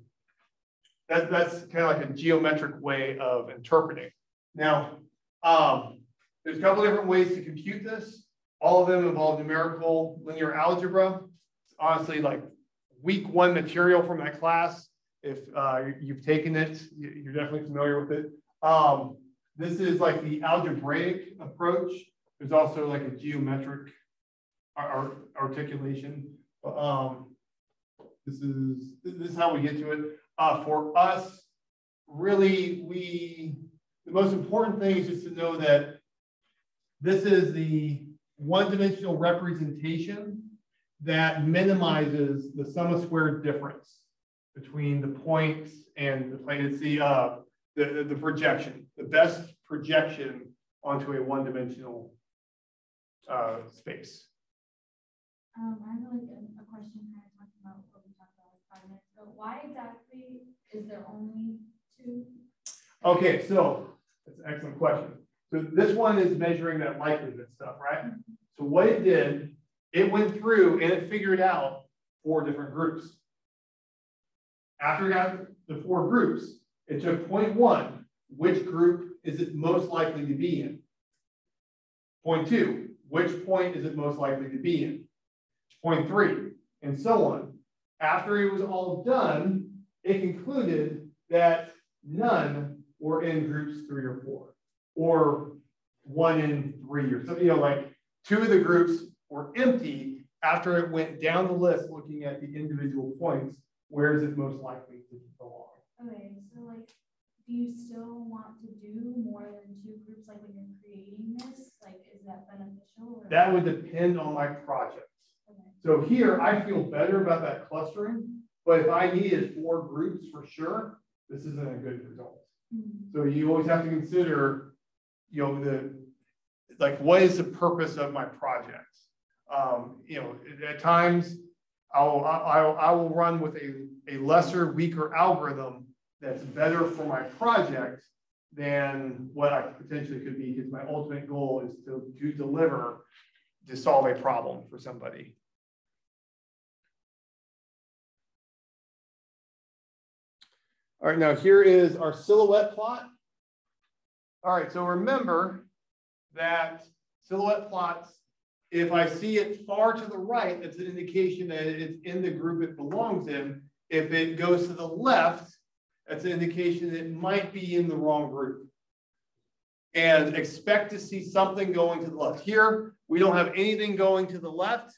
of like a geometric way of interpreting. Now, there's a couple different ways to compute this. All of them involve numerical linear algebra. It's honestly like week 1 material from that class. If you've taken it, you're definitely familiar with it. This is like the algebraic approach. There's also like a geometric articulation. This is how we get to it. For us, really, the most important thing is just to know that this is the 1-dimensional representation that minimizes the sum of squared difference between the points and the plane. It's the projection, the best projection onto a 1-dimensional space.
I have like a question kind of talking about what we talked about like 5 minutes ago. Why exactly is there only 2?
Okay, so that's an excellent question. So this one is measuring that likelihood stuff, right? So what it did, it went through and it figured out 4 different groups. After it got the 4 groups, it took point 1, which group is it most likely to be in? Point 2, which point is it most likely to be in? Point 3, and so on. After it was all done, it concluded that none were in groups 3 or 4, or 1 in 3 or something. You know, like 2 of the groups were empty after it went down the list looking at the individual points. Where is it most likely to belong?
Okay, so like do you still want to do more than 2 groups, like when you're creating this? Like, is that beneficial? Or
that would depend on my projects. Okay. So here, I feel better about that clustering, but if I needed 4 groups for sure, this isn't a good result. So you always have to consider, you know, like what is the purpose of my project? You know, at times I will run with a lesser, weaker algorithm that's better for my project than what I potentially could be, because my ultimate goal is to deliver to solve a problem for somebody. All right, now here is our silhouette plot. All right, so remember that silhouette plots, if I see it far to the right, that's an indication that it's in the group it belongs in. If it goes to the left, that's an indication that it might be in the wrong group. And expect to see something going to the left. Here, we don't have anything going to the left,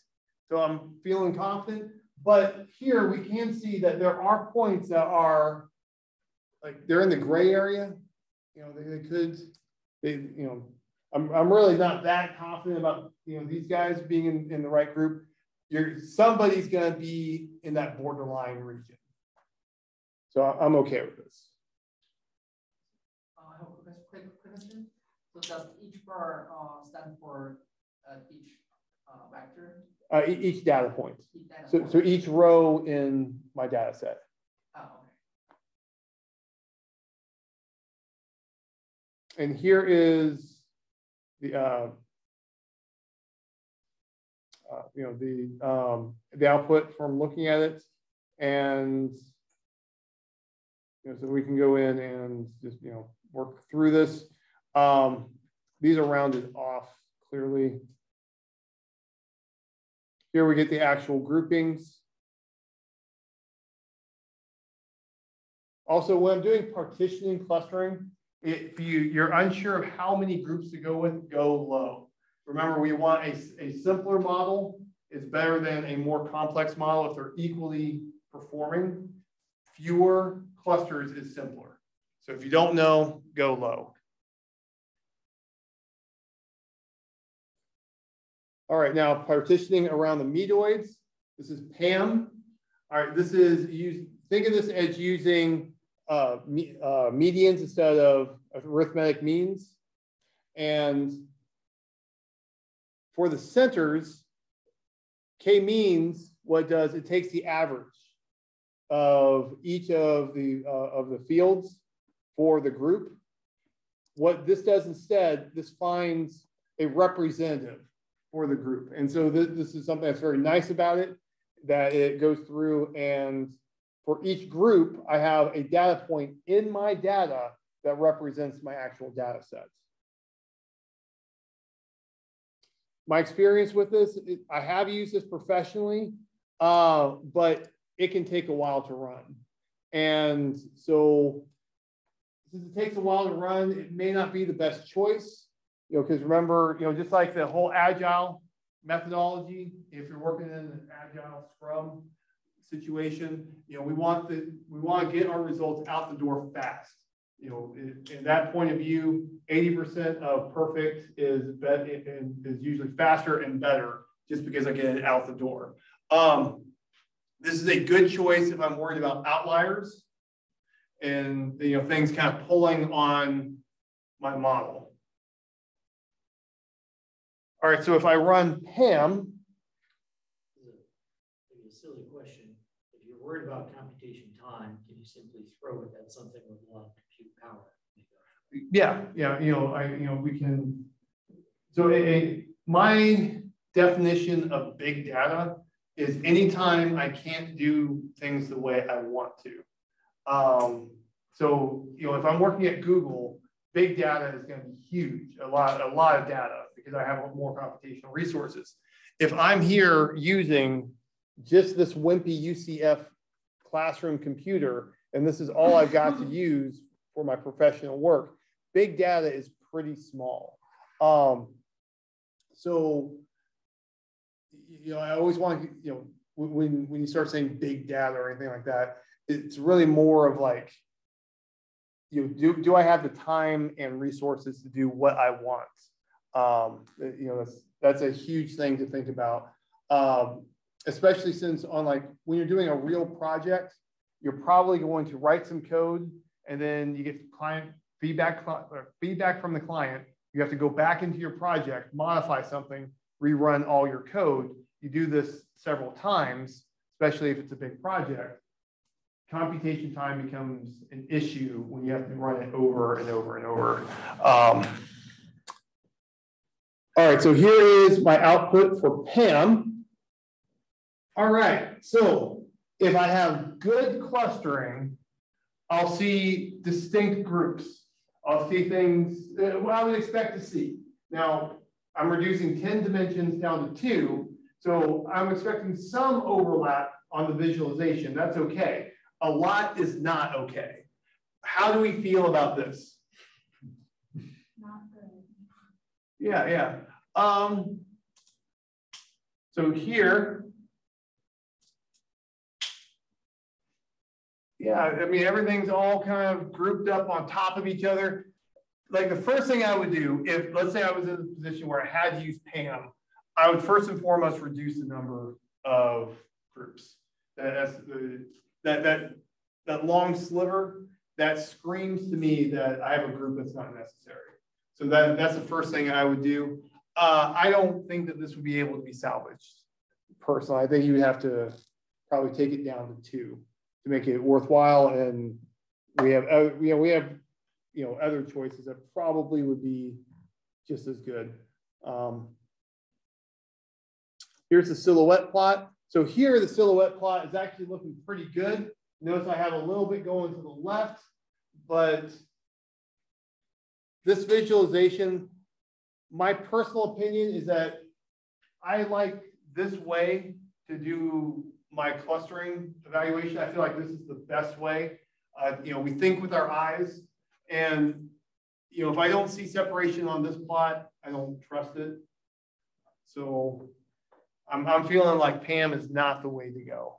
so I'm feeling confident. But here, we can see that there are points that are, like, they're in the gray area. You know, you know, I'm really not that confident about, you know, these guys being in the right group. Somebody's going to be in that borderline region. So I'm okay with this.
I have a quick question. So does each bar stand for each vector?
Each data point. So each row in my data set.
Oh, okay.
And here is the you know, the output from looking at it, and you know, so we can go in and just, you know, work through this. These are rounded off clearly. Here we get the actual groupings. Also, when I'm doing partitioning clustering, if you're unsure of how many groups to go with, go low. Remember, we want a simpler model is better than a more complex model if they're equally performing. Fewer clusters is simpler. So if you don't know, go low. All right, now partitioning around the meteoroids. This is PAM. All right, this is think of this as using medians instead of arithmetic means. And for the centers, k-means, what it does, it takes the average of each of the fields for the group. What this does instead, this finds a representative for the group. And so this is something that's very nice about it, that it goes through, and for each group, I have a data point in my data that represents my actual data sets. My experience with this, I have used this professionally, but it can take a while to run. And so since it takes a while to run, it may not be the best choice, you know, because remember, you know, just like the whole agile methodology, if you're working in an agile scrum situation, you know, we want to get our results out the door fast. You know, in that point of view, 80% of perfect is usually faster and better, just because I get it out the door. This is a good choice if I'm worried about outliers and, you know, things kind of pulling on my model. All right, so if I run PAM,
a silly question. If you're worried about computation time, can you simply throw it at something with a lot of compute power?
Yeah, you know, we can. So my definition of big data is anytime I can't do things the way I want to. So, you know, if I'm working at Google, big data is going to be huge, a lot of data, because I have more computational resources. If I'm here using just this wimpy UCF classroom computer, and this is all I've got to use for my professional work, big data is pretty small. So, you know, I always want to, you know, when you start saying big data or anything like that, it's really more of like, do I have the time and resources to do what I want? That's a huge thing to think about, especially since when you're doing a real project, you're probably going to write some code and then you get client feedback from the client. You have to go back into your project, modify something, rerun all your code. You do this several times, especially if it's a big project. Computation time becomes an issue when you have to run it over and over and over. All right, so here is my output for PAM. All right, so if I have good clustering, I'll see distinct groups. I'll see things what I would expect to see. Now, I'm reducing 10 dimensions down to 2, so I'm expecting some overlap on the visualization. That's okay. A lot is not okay. How do we feel about this?
Not good.
Yeah. So here, yeah, I mean, everything's all kind of grouped up on top of each other. Like the first thing I would do, if let's say I was in a position where I had to use PAM, I would first and foremost reduce the number of groups. That long sliver, that screams to me that I have a group that's not necessary. So that's the first thing I would do. I don't think that this would be able to be salvaged. Personally, I think you would have to probably take it down to 2 to make it worthwhile. And we have other choices that probably would be just as good. Here's the silhouette plot. So here, the silhouette plot is actually looking pretty good. Notice I have a little bit going to the left, but this visualization, my personal opinion is that I like this way to do my clustering evaluation. I feel like this is the best way. We think with our eyes, and if I don't see separation on this plot, I don't trust it. So I'm feeling like PAM is not the way to go.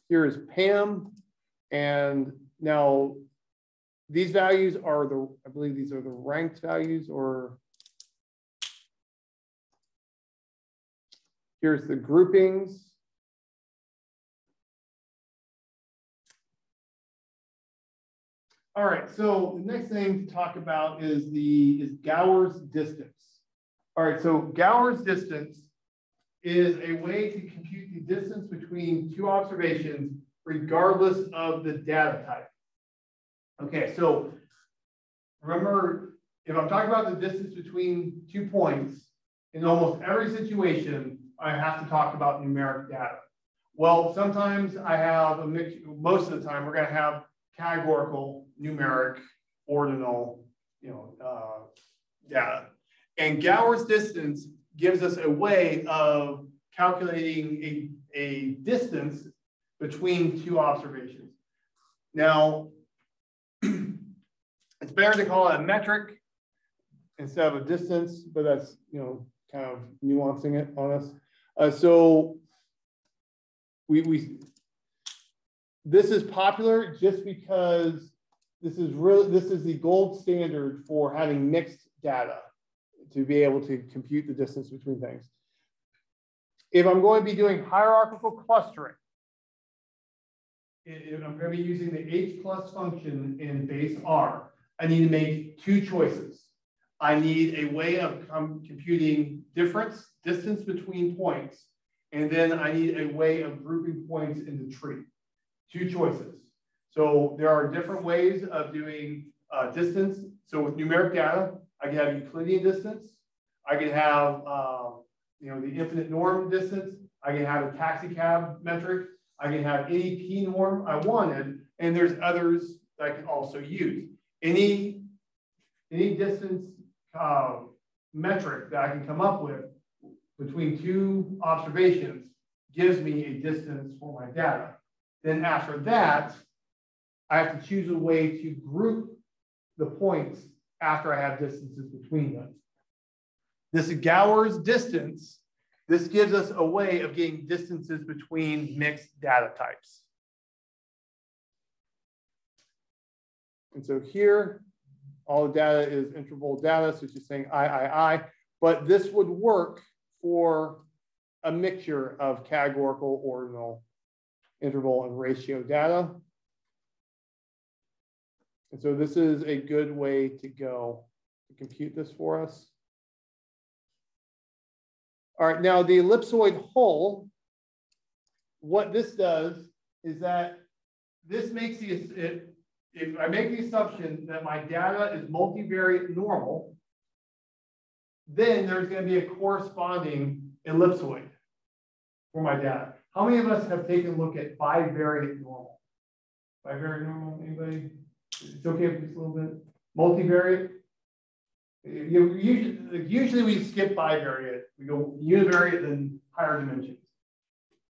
Here is PAM, and now these values are I believe these are the ranked values, or here's the groupings. All right, so the next thing to talk about is Gower's distance. All right, so Gower's distance is a way to compute the distance between 2 observations regardless of the data type. Okay, so remember, if I'm talking about the distance between 2 points, in almost every situation, I have to talk about numeric data. Well, sometimes I have a mix, most of the time we're gonna have categorical, numeric, ordinal, data. And Gower's distance gives us a way of calculating a distance between 2 observations. Now, it's better to call it a metric instead of a distance, but that's kind of nuancing it on us. So this is popular just because this is the gold standard for having mixed data to be able to compute the distance between things. If I'm going to be doing hierarchical clustering, if I'm going to be using the H+ function in base R, I need to make 2 choices. I need a way of computing distance between points, and then I need a way of grouping points in the tree. 2 choices. So there are different ways of doing distance. So with numeric data, I can have Euclidean distance. I can have the infinite norm distance. I can have a taxi cab metric. I can have any P norm I wanted, and there's others that I can also use. Any distance metric that I can come up with between 2 observations gives me a distance for my data. Then after that, I have to choose a way to group the points after I have distances between them. This Gower's distance This gives us a way of getting distances between mixed data types. And so here, all the data is interval data, so it's just saying I. But this would work for a mixture of categorical, ordinal, interval, and ratio data. And so this is a good way to go to compute this for us. All right, now the ellipsoid hole, what this does is that this makes if I make the assumption that my data is multivariate normal, then there's going to be a corresponding ellipsoid for my data. How many of us have taken a look at bivariate normal? Bivariate normal, anybody? It's okay if it's a little bit. Multivariate? Usually we skip bivariate. We go univariate, then higher dimensions.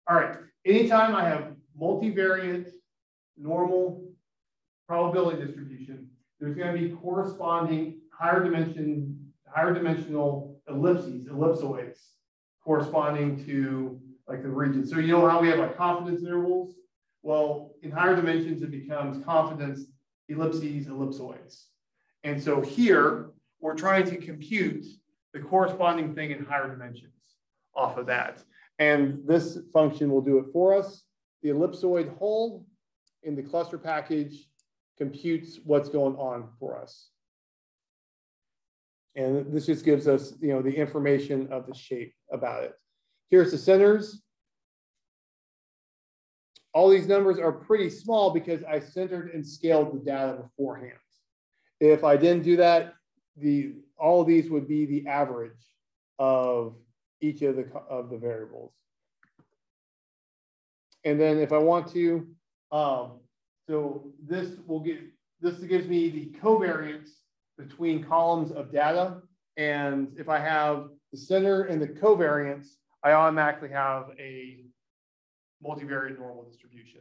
All right, anytime I have multivariate normal probability distribution, there's going to be corresponding higher dimensional ellipses, ellipsoids, corresponding to like the region. So you know how we have like confidence intervals? Well, in higher dimensions, it becomes confidence ellipses, ellipsoids. And so here, we're trying to compute the corresponding thing in higher dimensions off of that. And this function will do it for us. The ellipsoid hole in the cluster package computes what's going on for us. And this just gives us, the information of the shape about it. Here's the centers. All these numbers are pretty small because I centered and scaled the data beforehand. If I didn't do that, all of these would be the average of each of the variables. And then if I want to, so this gives me the covariance between columns of data. And if I have the center and the covariance, I automatically have a multivariate normal distribution.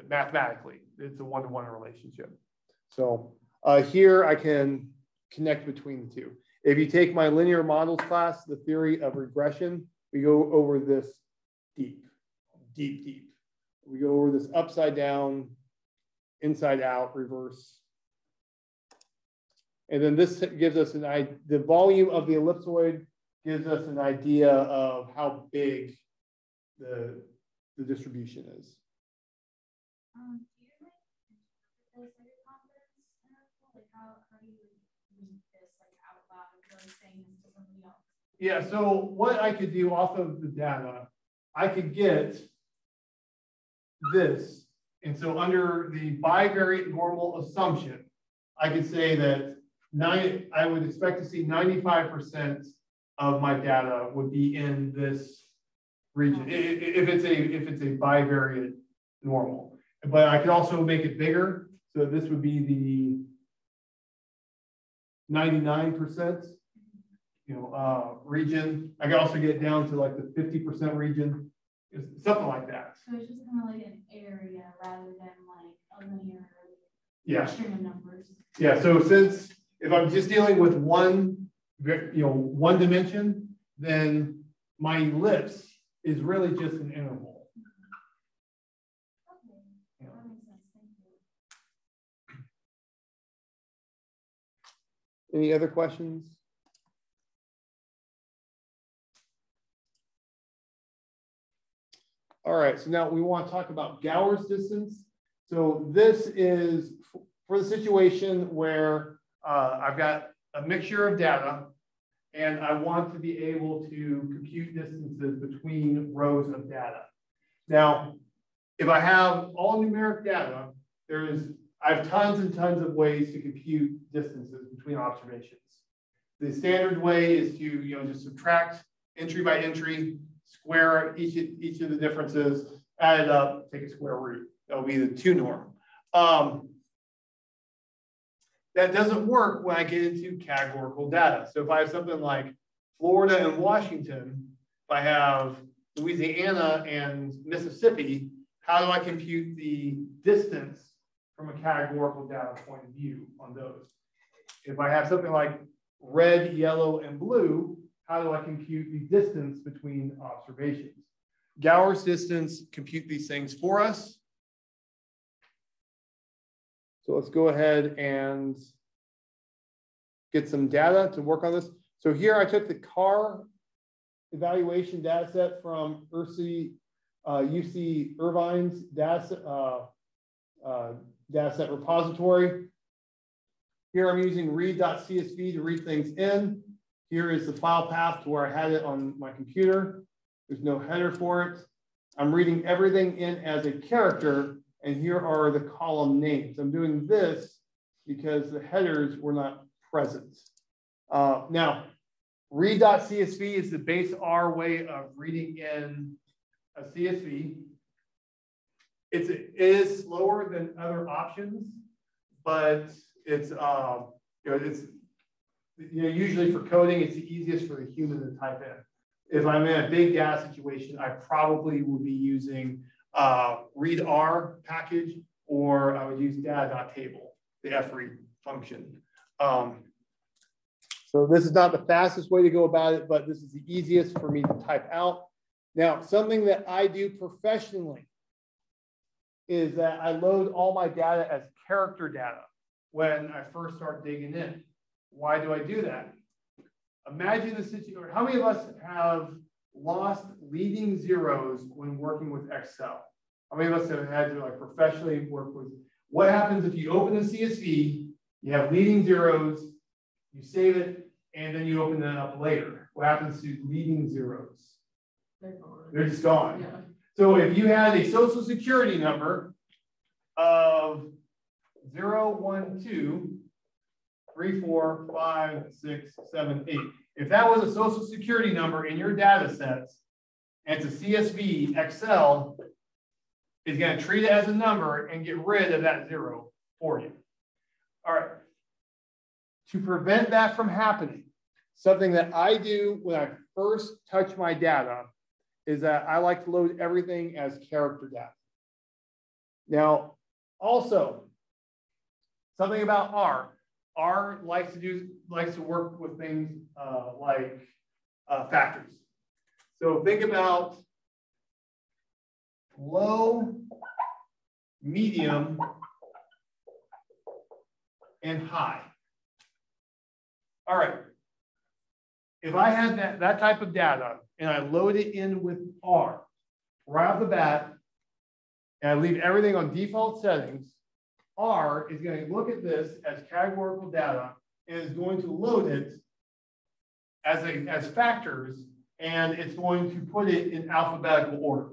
Mathematically, it's a one-to-one relationship. So here I can connect between the two. If you take my linear models class, the theory of regression, we go over this deep. We go over this upside down, inside out, reverse. And then this gives us the volume of the ellipsoid gives us an idea of how big the distribution is.
Do you interpret this like a confidence interval? Like how do you read this like out loud if you're saying this to somebody else?
Yeah, so what I could do off of the data, I could get this. And so under the bivariate normal assumption, I could say that I would expect to see 95% of my data would be in this region if it's a bivariate normal. But I could also make it bigger. So this would be the 99% region. I could also get down to like the 50% region, something like that.
So it's just kind of like an area rather than like a linear string of numbers.
Yeah. So since if I'm just dealing with one dimension, then my ellipse is really just an interval.
Okay. That makes sense. Thank you.
Any other questions? All right, so now we want to talk about Gower's distance. So this is for the situation where I've got a mixture of data and I want to be able to compute distances between rows of data. Now, if I have all numeric data, I have tons and tons of ways to compute distances between observations. The standard way is to just subtract entry by entry, square each of the differences, add it up, take a square root. That will be the 2 norm. That doesn't work when I get into categorical data. So if I have something like Florida and Washington, if I have Louisiana and Mississippi, how do I compute the distance from a categorical data point of view on those? If I have something like red, yellow, and blue, how do I compute the distance between observations? Gower's distance compute these things for us. So let's go ahead and get some data to work on this. So here I took the car evaluation data set from UC Irvine's data set repository. Here I'm using read.csv to read things in. Here is the file path to where I had it on my computer. There's no header for it. I'm reading everything in as a character, and here are the column names. I'm doing this because the headers were not present. Now, read.csv is the base R way of reading in a CSV. It is slower than other options, but it's usually for coding, it's the easiest for the human to type in. If I'm in a big data situation, I probably would be using read.r package, or I would use data.table, the fread function. So this is not the fastest way to go about it, but this is the easiest for me to type out. Now, something that I do professionally is that I load all my data as character data when I first start digging in. Why do I do that? Imagine the situation. How many of us have lost leading zeros when working with Excel? How many of us have had to like professionally work with? What happens if you open a CSV, you have leading zeros, you save it, and then you open it up later? What happens to leading zeros? They're just gone. Yeah. So if you had a social security number of 0, 1, 2, 3, 4, 5, 6, 7, 8. If that was a social security number in your data sets, and it's a CSV, Excel is going to treat it as a number and get rid of that 0 for you. All right. To prevent that from happening, something that I do when I first touch my data is that I like to load everything as character data. Now, also, something about R. R likes to work with things like factors. So think about low, medium, and high. All right. If I had that type of data and I load it in with R right off the bat, and I leave everything on default settings, R is going to look at this as categorical data and is going to load it as factors, and it's going to put it in alphabetical order.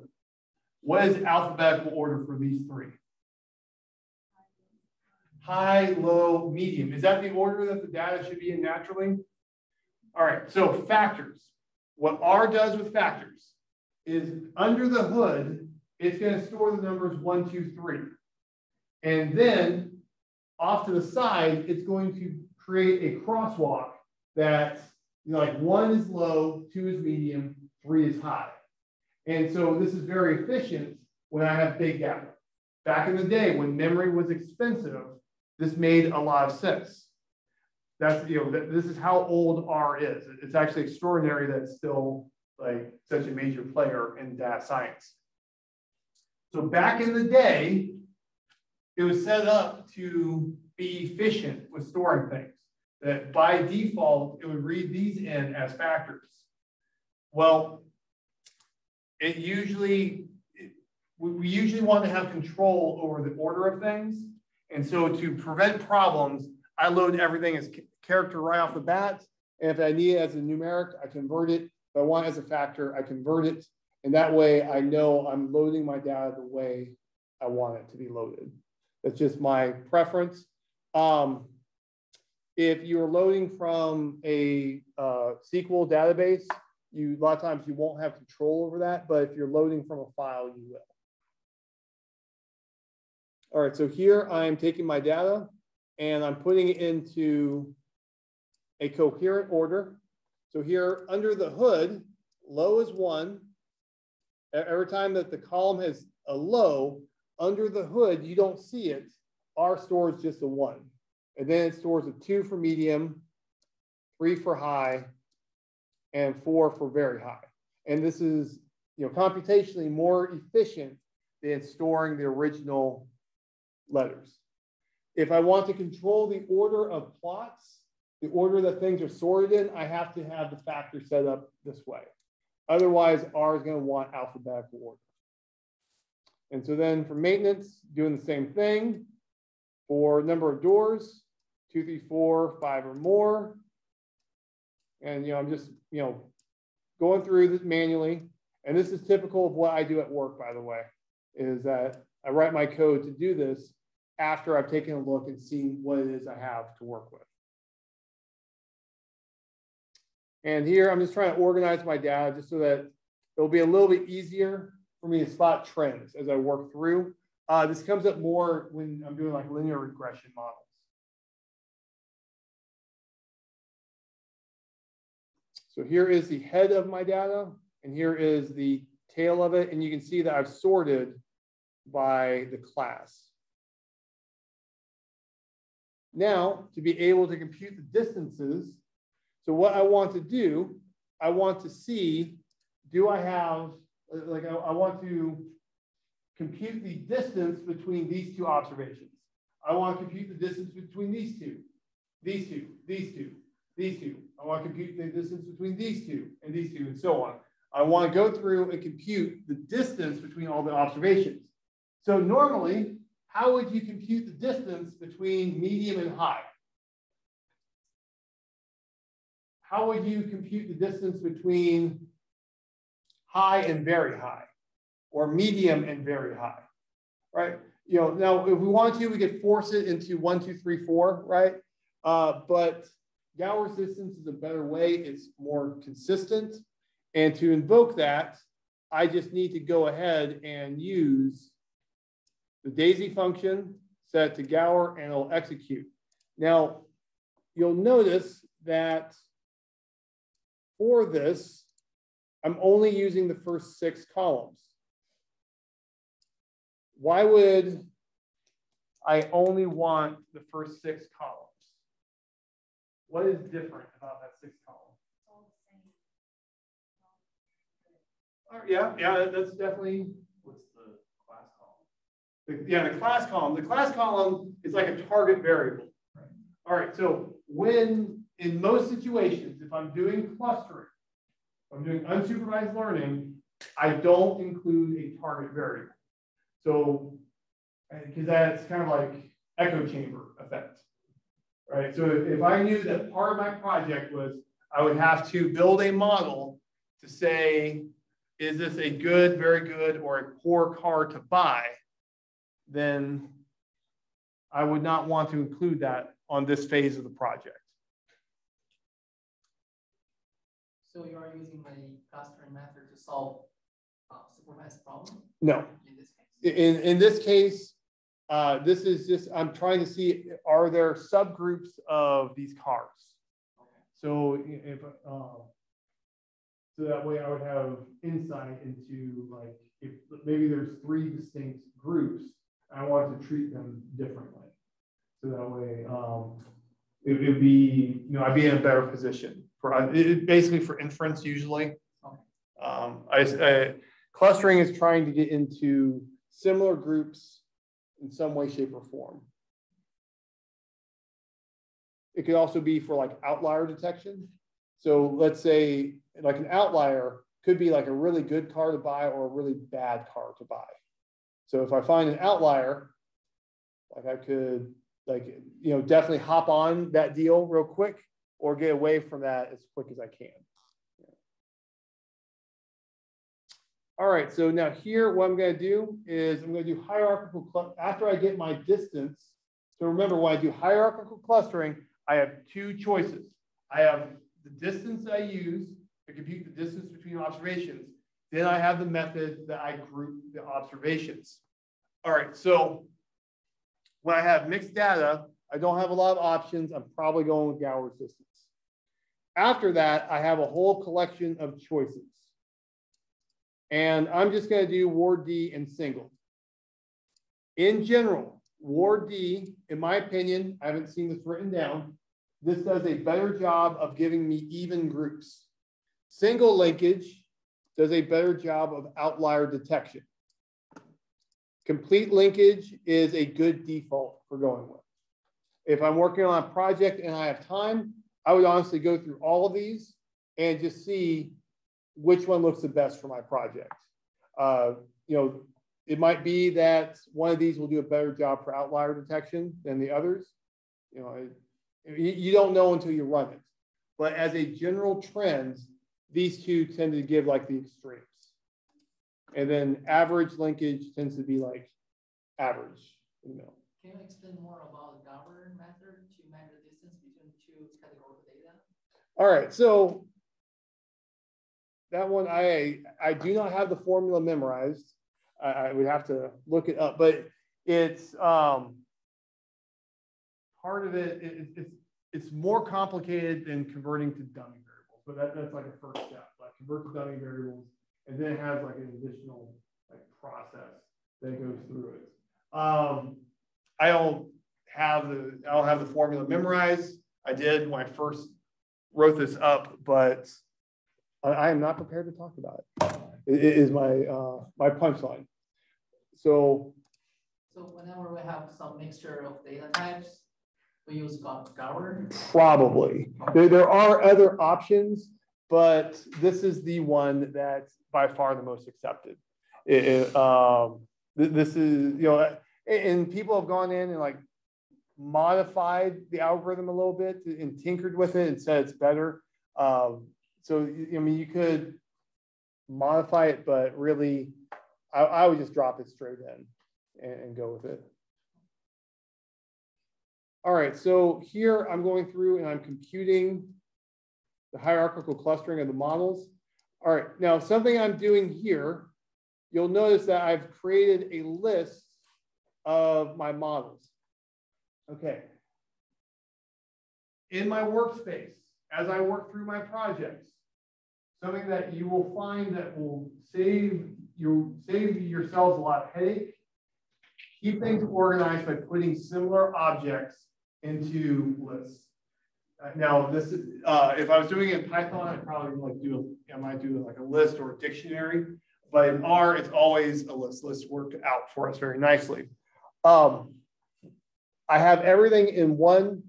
What is alphabetical order for these three? High, low, medium. Is that the order that the data should be in naturally? All right, so factors. What R does with factors is under the hood, it's going to store the numbers 1, 2, 3. And then off to the side, it's going to create a crosswalk that, like 1 is low, 2 is medium, 3 is high. And so this is very efficient when I have big data. Back in the day when memory was expensive, this made a lot of sense. That's, this is how old R is. It's actually extraordinary that it's still like such a major player in data science. So back in the day, it was set up to be efficient with storing things. That by default, it would read these in as factors. Well, we usually want to have control over the order of things. And so to prevent problems, I load everything as character right off the bat. And if I need it as a numeric, I convert it. If I want it as a factor, I convert it. And that way I know I'm loading my data the way I want it to be loaded. That's just my preference. If you're loading from a SQL database, a lot of times you won't have control over that. But if you're loading from a file, you will. All right, so here I'm taking my data and I'm putting it into a coherent order. So here under the hood, low is 1. Every time that the column has a low, under the hood, you don't see it. R stores just a 1. And then it stores a 2 for medium, 3 for high, and 4 for very high. And this is, computationally more efficient than storing the original letters. If I want to control the order of plots, the order that things are sorted in, I have to have the factor set up this way. Otherwise, R is going to want alphabetical order. And so then for maintenance, doing the same thing. For number of doors, 2, 3, 4, 5 or more. And I'm just going through this manually. And this is typical of what I do at work, by the way, is that I write my code to do this after I've taken a look and seen what it is I have to work with. And here I'm just trying to organize my data just so that it'll be a little bit easier for me to spot trends as I work through. This comes up more when I'm doing like linear regression models. So here is the head of my data, and here is the tail of it. And you can see that I've sorted by the class. Now, to be able to compute the distances, so what I want to do, I want to see, do I have, like I want to compute the distance between these two observations. I want to compute the distance between these two, these two, these two, these two. I want to compute the distance between these two, and so on. I want to go through and compute the distance between all the observations. So normally, how would you compute the distance between medium and high? How would you compute the distance between high and very high, or medium and very high, right? Now if we wanted to, we could force it into 1, 2, 3, 4, right? But Gower's distance is a better way. It's more consistent. And to invoke that, I just need to go ahead and use the daisy function, set it to Gower, and it'll execute. Now, you'll notice that for this, I'm only using the first 6 columns. Why would I only want the first 6 columns? What is different about that 6th column? Yeah, that's definitely.
What's the class column?
The class column. The class column is like a target variable. Right. All right, so when, in most situations, if I'm doing clustering, if I'm doing unsupervised learning, I don't include a target variable. So, because that's kind of like echo chamber effect, right? So if I knew that part of my project was I would have to build a model to say, is this a good, very good, or a poor car to buy, then I would not want to include that on this phase of the project.
So you are using a clustering method to solve supervised problem?
No. In this case, this is just, I'm trying to see, are there subgroups of these cars? Okay. So if so that way I would have insight into, like, if maybe there's 3 distinct groups, I want to treat them differently. So that way it would be, I'd be in a better position for basically for inference usually. Okay. Clustering is trying to get into similar groups in some way, shape, or form. It could also be for like outlier detection. So let's say like an outlier could be like a really good car to buy or a really bad car to buy. So if I find an outlier, like I could definitely hop on that deal real quick or get away from that as quick as I can. All right, so now here, what I'm going to do is I'm going to do hierarchical clustering after I get my distance. So remember, when I do hierarchical clustering, I have 2 choices. I have the distance I use to compute the distance between observations. Then I have the method that I group the observations. All right, so when I have mixed data, I don't have a lot of options. I'm probably going with Gower's distance. After that, I have a whole collection of choices. And I'm just going to do ward D and single. In general, ward D, in my opinion, I haven't seen this written down, this does a better job of giving me even groups. Single linkage does a better job of outlier detection. Complete linkage is a good default for going with. If I'm working on a project and I have time, I would honestly go through all of these and just see which one looks the best for my project. You know, it might be that one of these will do a better job for outlier detection than the others. You know, you don't know until you run it. But as a general trend, these two tend to give like the extremes. And then average linkage tends to be like average, you know.
Can you explain more about the Gower method to measure distance between two categorical data?
All right, so that one, I do not have the formula memorized. I would have to look it up, but it's part of it. It's more complicated than converting to dummy variables, but that's like a first step. Like convert to dummy variables, and then it has like an additional like process that goes through it. I don't have the formula memorized. I did when I first wrote this up, but I am not prepared to talk about it. It is my my punchline. So
whenever we have some mixture of data types, we use Gower? Probably.
There are other options, but this is the one that's by far the most accepted. This is, you know, and people have gone in and like modified the algorithm a little bit and tinkered with it and said it's better. So, I mean, you could modify it, but really, I would just drop it straight in and go with it. All right, so here I'm going through and I'm computing the hierarchical clustering of the models. All right, now something I'm doing here, you'll notice that I've created a list of my models. Okay. In my workspace, as I work through my projects, something that you will find that will save yourselves a lot of headache. Keep things organized by putting similar objects into lists. Now, this is if I was doing it in Python, I'd probably I might do like a list or a dictionary. But in R, it's always a list. Lists work out for us very nicely. I have everything in one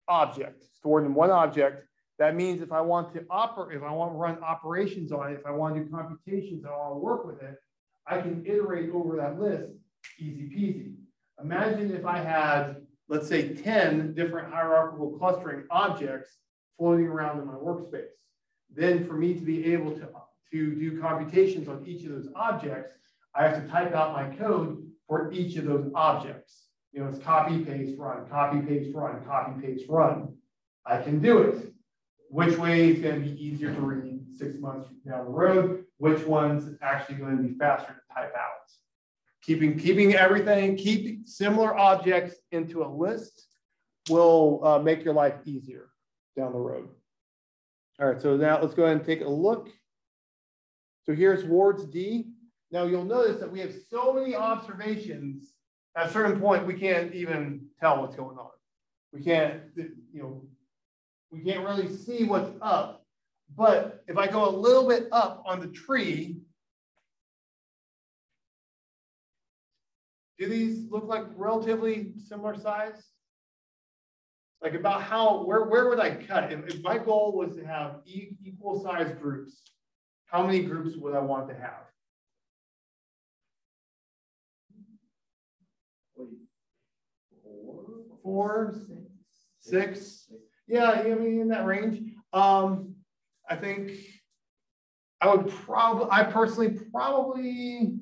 object, stored in one object. That means if I want to operate, if I want to run operations on it, if I want to do computations, I want to work with it, I can iterate over that list, easy peasy. Imagine if I had, let's say, 10 different hierarchical clustering objects floating around in my workspace. Then for me to be able to do computations on each of those objects, I have to type out my code for each of those objects. You know, it's copy, paste, run, copy, paste, run, copy, paste, run. I can do it. Which way is going to be easier to read 6 months down the road? Which one's actually going to be faster to type out? Keeping everything, keep similar objects into a list will make your life easier down the road. All right, so now let's go ahead and take a look. So here's Ward's D. Now you'll notice that we have so many observations. At a certain point, we can't even tell what's going on. We can't, you know, we can't really see what's up. But if I go a little bit up on the tree, do these look like relatively similar size? Like about where would I cut? If my goal was to have equal size groups, how many groups would I want to have? 4, 6. Yeah, I mean, in that range. I think I would I personally probably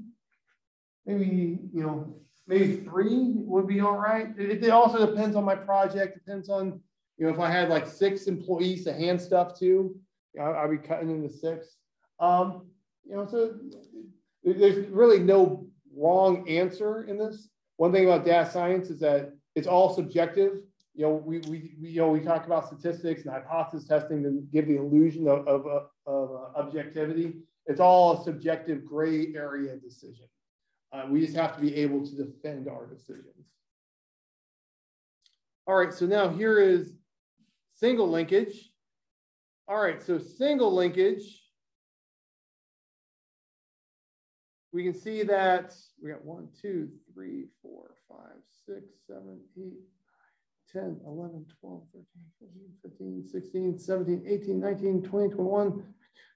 maybe, you know, maybe 3 would be all right. It also depends on my project. Depends on, you know, if I had like 6 employees to hand stuff to, you know, I'd be cutting into 6. You know, so there's really no wrong answer in this. One thing about data science is that it's all subjective. You know, we talk about statistics and hypothesis testing to give the illusion of objectivity. It's all a subjective gray area decision. We just have to be able to defend our decisions. All right, so now here is single linkage. All right, so single linkage. We can see that we got 1, 2, 3, 4, 5, 6, 7, 8, 10, 11, 12, 13, 14, 15, 16, 17, 18, 19, 20, 21,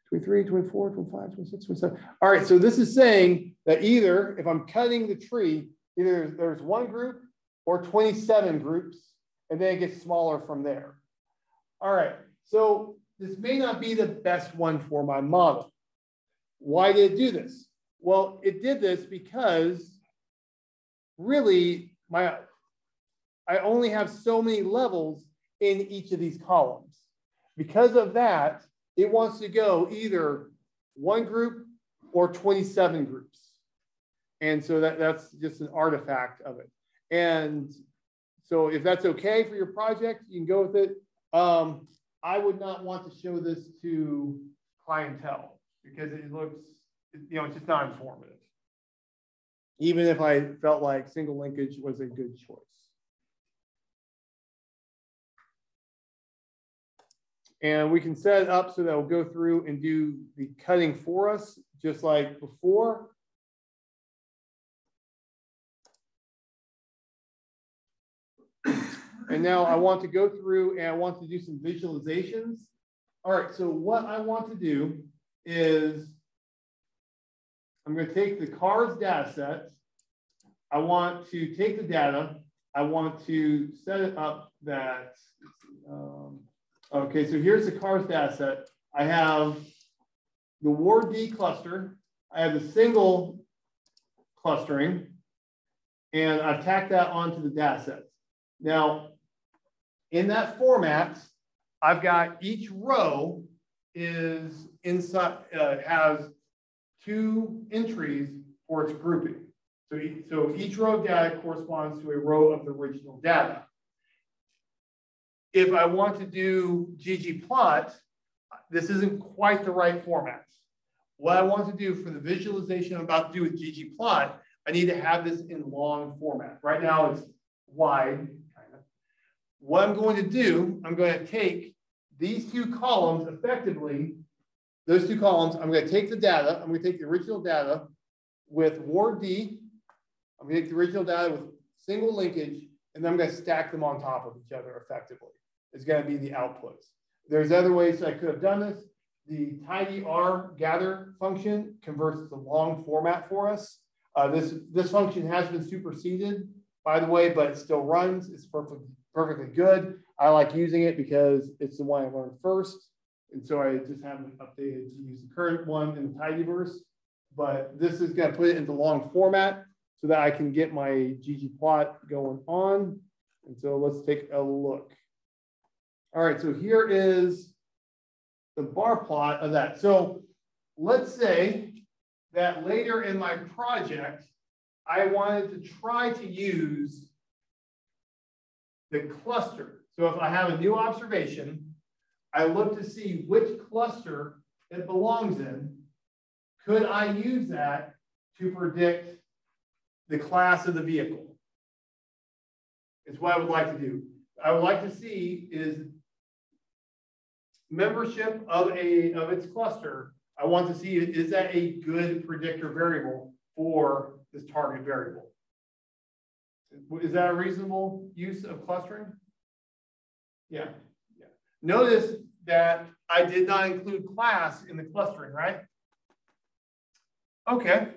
23, 24, 25, 26, 27. All right, so this is saying that either if I'm cutting the tree, either there's one group or 27 groups, and then it gets smaller from there. All right, so this may not be the best one for my model. Why did it do this? Well, it did this because really I only have so many levels in each of these columns. Because of that, it wants to go either one group or 27 groups. And so that's just an artifact of it. And so if that's okay for your project, you can go with it. I would not want to show this to clientele because it looks, it's just not informative. Even if I felt like single linkage was a good choice. And we can set it up so that we'll go through and do the cutting for us, just like before. And now I want to go through and I want to do some visualizations. All right, so what I want to do is I'm going to take the cars data set. I want to take the data. I want to set it up that, okay, so here's the cars data set. I have the Ward D cluster. I have the single clustering, and I've tacked that onto the data set. Now, in that format, I've got each row is inside, has 2 entries for its grouping. So each row of data corresponds to a row of the original data. If I want to do ggplot, this isn't quite the right format. What I want to do for the visualization I'm about to do with ggplot, I need to have this in long format. Right now it's wide, kind of. What I'm going to do, I'm going to take these 2 columns effectively, those 2 columns, I'm going to take the data, I'm going to take the original data with Ward D, I'm going to take the original data with single linkage, and then I'm going to stack them on top of each other effectively. It's going to be the outputs. There's other ways I could have done this. The tidyr gather function converts the long format for us. This function has been superseded, by the way, but it still runs. It's perfectly good. I like using it because it's the one I learned first. And so I just haven't updated to use the current one in the tidyverse. But this is going to put it into long format so that I can get my ggplot going on. And so let's take a look. All right, so here is the bar plot of that. So let's say that later in my project, I wanted to try to use the cluster. So if I have a new observation, I look to see which cluster it belongs in. Could I use that to predict the class of the vehicle? It's what I would like to do. I would like to see is membership of its cluster. I want to see, is that a good predictor variable for this target variable? Is that a reasonable use of clustering? Yeah. Notice that I did not include class in the clustering, right? Okay,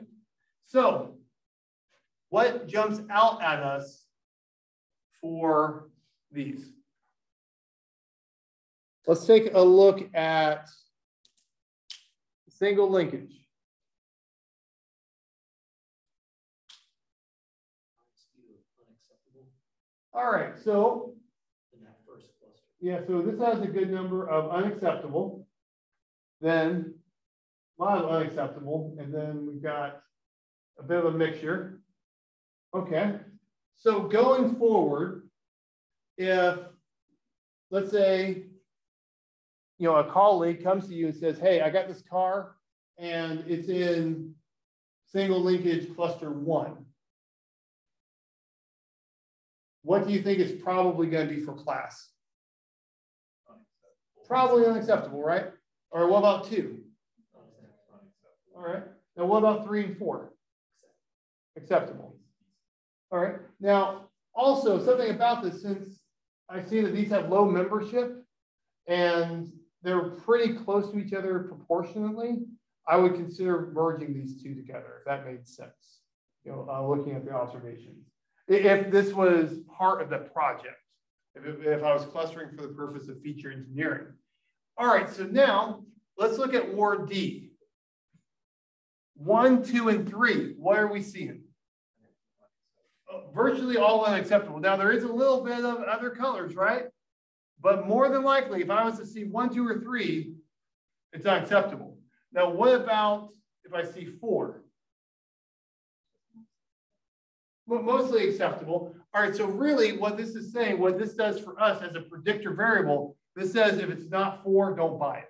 so what jumps out at us for these? Let's take a look at single linkage. All right, so
In that first cluster.
yeah, so this has a good number of unacceptable, then a lot of unacceptable, and then we've got a bit of a mixture. Okay, so going forward, if let's say, a colleague comes to you and says, hey, I got this car and it's in single linkage cluster 1. What do you think it's probably going to be for class? Probably unacceptable, right? All right, what about 2? All right. Now what about 3 and 4? Acceptable. All right. Now, also something about this, since I see that these have low membership and they're pretty close to each other proportionately, I would consider merging these 2 together, if that made sense. You know, looking at the observations. If this was part of the project, if I was clustering for the purpose of feature engineering. All right, so now let's look at ward D. 1, 2, and 3. What are we seeing? Virtually all unacceptable. Now there is a little bit of other colors, right? But more than likely, if I was to see 1, 2, or 3, it's unacceptable. Now, what about if I see 4? Well, mostly acceptable. All right, so really what this is saying, what this does for us as a predictor variable, this says if it's not 4, don't buy it.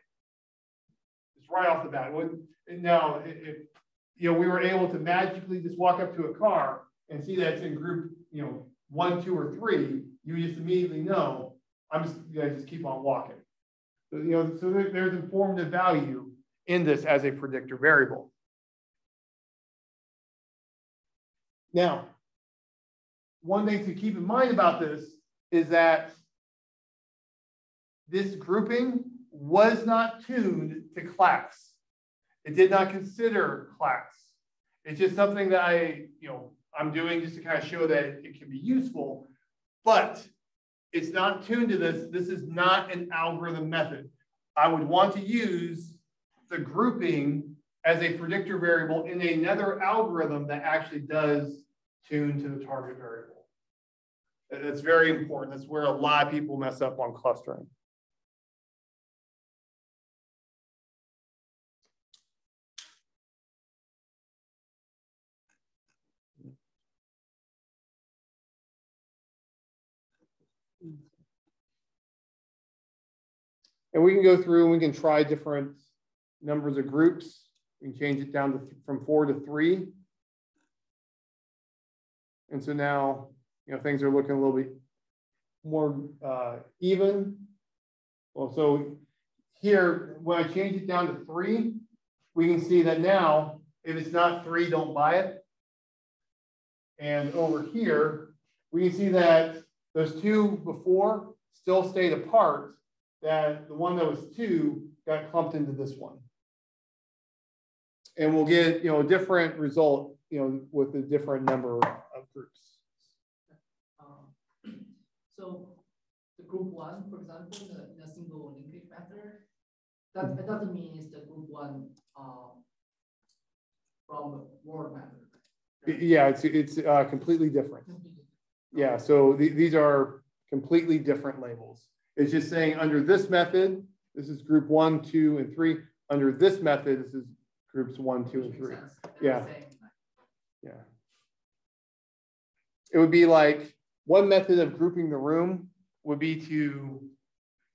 It's right off the bat. Now, if you know, we were able to magically just walk up to a car and see that it's in group, you know, 1, 2, or 3, you just immediately know I'm just gonna just keep on walking. So, you know, so there's informative value in this as a predictor variable. Now, one thing to keep in mind about this is that this grouping was not tuned to class. It did not consider class. It's just something that I'm doing just to kind of show that it can be useful, but it's not tuned to this. This is not an algorithm method. I would want to use the grouping as a predictor variable in another algorithm that actually does tune to the target variable. That's very important. That's where a lot of people mess up on clustering. And we can go through and we can try different numbers of groups. We can change it down to from 4 to 3. And so now, you know, things are looking a little bit more even. Well, so here, when I change it down to 3, we can see that now, if it's not 3, don't buy it. And over here, we can see that those 2 before still stayed apart, that the one that was 2 got clumped into this one. And we'll get, you know, a different result, you know, with a different number of groups.
So the group 1, for example, in a single linkage method, that doesn't mean it's the group 1 from the word method. Right?
Yeah, it's completely different. Yeah, so these are completely different labels. It's just saying under this method, this is group 1, 2, and 3. Under this method, this is groups 1, 2, and 3. Yeah. Yeah. It would be like one method of grouping the room would be to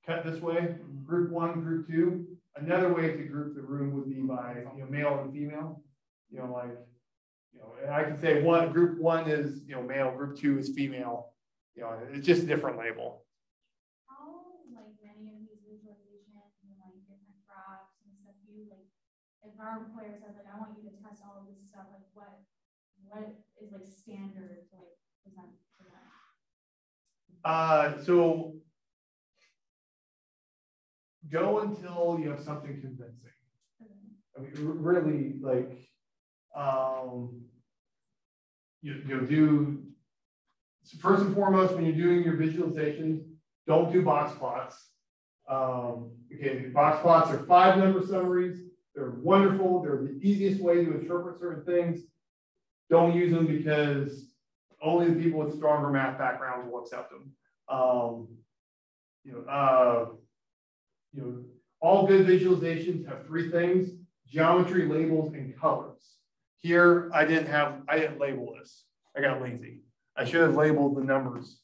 cut this way, group 1, group 2. Another way to group the room would be by, you know, male and female. You know, like, you know, and I can say group 1 is, you know, male, group 2 is female. You know, it's just a different label.
Like many of these visualizations and like different graphs and stuff, if our employer says like I want you to test all of this stuff, like what is like standard to like present to them?
So go until you have something convincing. I mean, really, like you'll do, so first and foremost, when you're doing your visualizations, don't do box plots. Okay, box plots are 5-number summaries. They're wonderful. They're the easiest way to interpret certain things. Don't use them because only the people with stronger math backgrounds will accept them. All good visualizations have 3 things: geometry, labels, and colors. Here, I didn't label this. I got lazy. I should have labeled the numbers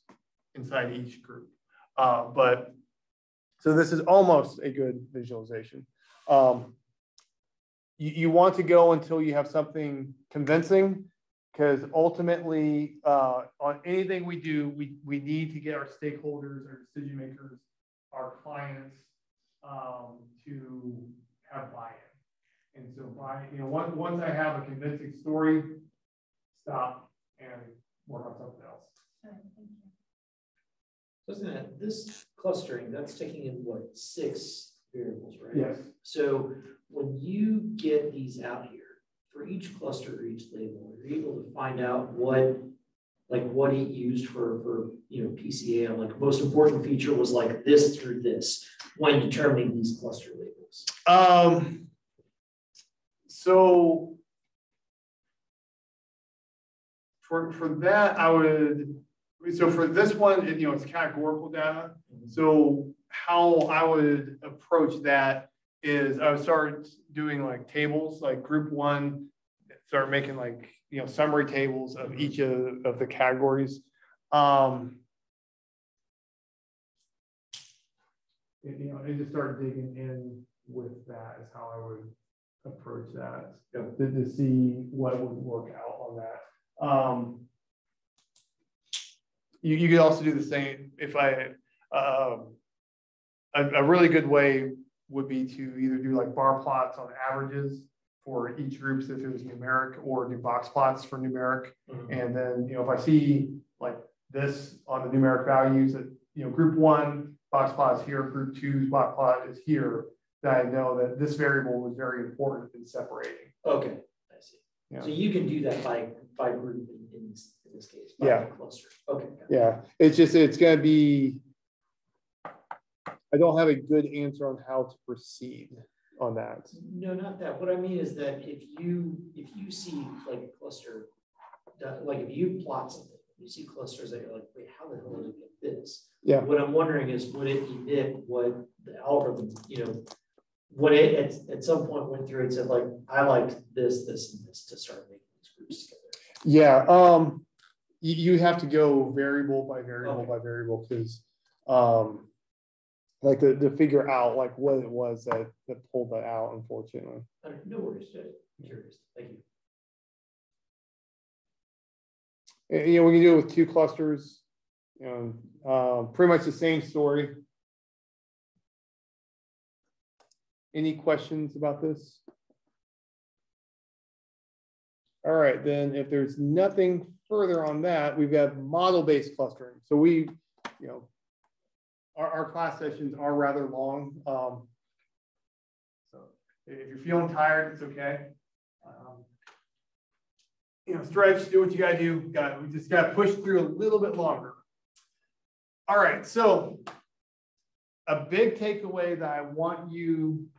inside each group. But so this is almost a good visualization. You want to go until you have something convincing, because ultimately on anything we do, we need to get our stakeholders, our decision makers, our clients to have buy-in. And so once I have a convincing story, stop and work on something else.
Sure, thank you.
Doesn't that, this clustering, that's taking in what, 6 variables, right?
Yes.
So when you get these out here, for each cluster or each label, you're able to find out what it used for PCA. Like most important feature was like this through this when determining these cluster labels.
So for that, for this one, it's categorical data. So how I would approach that is I would start doing like tables, like group 1, start making like, summary tables of each of the categories. And just start digging in with that is how I would approach that, to see what would work out on that. You could also do the same if a really good way would be to either do like bar plots on averages for each group, so if it was numeric, or do box plots for numeric. And then, if I see like this on the numeric values that, group 1 box plot is here, group 2's box plot is here, then I know that this variable was very important in separating.
Okay, I see.
Yeah.
So you can do that by group in this case, by cluster. Okay.
Yeah, it's going to be, I don't have a good answer on how to proceed on that.
No, not that. What I mean is that if you see like a cluster, like if you plot something, you see clusters that you're like, wait, how the hell did it get this?
Yeah.
What I'm wondering is, would it emit what the algorithm, when it at some point went through and said like, I liked this, this, and this to start making these groups together?
Yeah. You have to go variable by variable by variable, because like to figure out like what it was that pulled that out, unfortunately.
No worries. I'm curious. Thank you.
We can do it with 2 clusters. Pretty much the same story. Any questions about this? All right, then if there's nothing further on that, we've got model-based clustering. So we, our class sessions are rather long. So if you're feeling tired, it's okay. Stretch, do what you gotta do. We just gotta push through a little bit longer. All right, so a big takeaway that I want you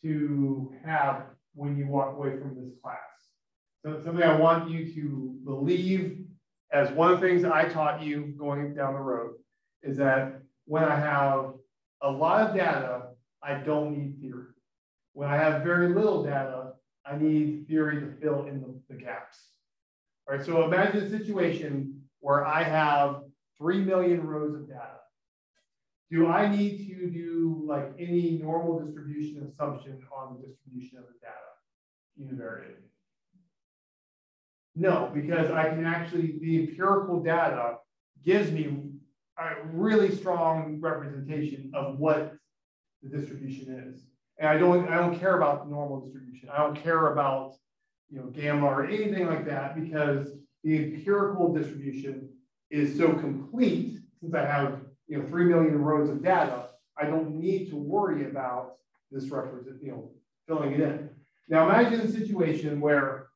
to have when you walk away from this class. So something I want you to believe as one of the things I taught you going down the road is that when I have a lot of data, I don't need theory. When I have very little data, I need theory to fill in the gaps. All right, so imagine a situation where I have 3 million rows of data. Do I need to do like any normal distribution assumption on the distribution of the data univariate? No, because I can actually, the empirical data gives me a really strong representation of what the distribution is. And I don't care about the normal distribution. I don't care about gamma or anything like that, because the empirical distribution is so complete. Since I have 3 million rows of data, I don't need to worry about this filling it in. Now imagine a situation where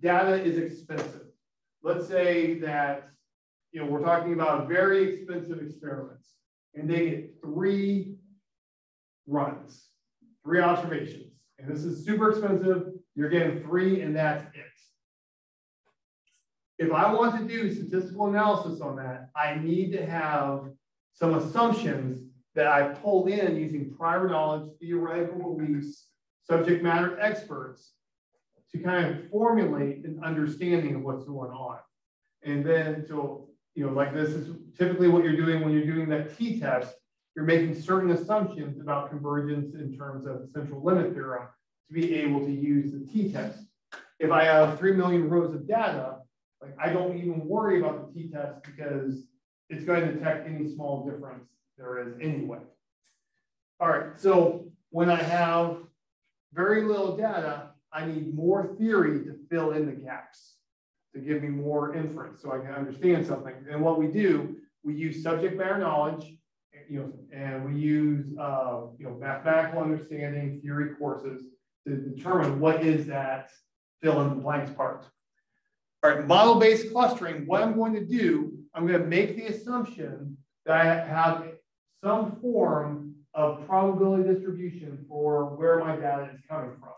data is expensive. Let's say that we're talking about very expensive experiments, and they get 3 runs, 3 observations, and this is super expensive. You're getting 3, and that's it. If I want to do statistical analysis on that, I need to have some assumptions that I pulled in using prior knowledge, theoretical beliefs, subject matter experts to kind of formulate an understanding of what's going on. And then, like this is typically what you're doing when you're doing that t-test. You're making certain assumptions about convergence in terms of the central limit theorem to be able to use the t-test. If I have 3 million rows of data, like I don't even worry about the t-test because it's going to detect any small difference there is anyway. All right, so when I have very little data, I need more theory to fill in the gaps, to give me more inference so I can understand something. And what we do, we use subject matter knowledge, and we use mathematical understanding theory courses to determine what is that fill in the blanks part. All right, model-based clustering, what I'm going to do, I'm going to make the assumption that I have some form of probability distribution for where my data is coming from.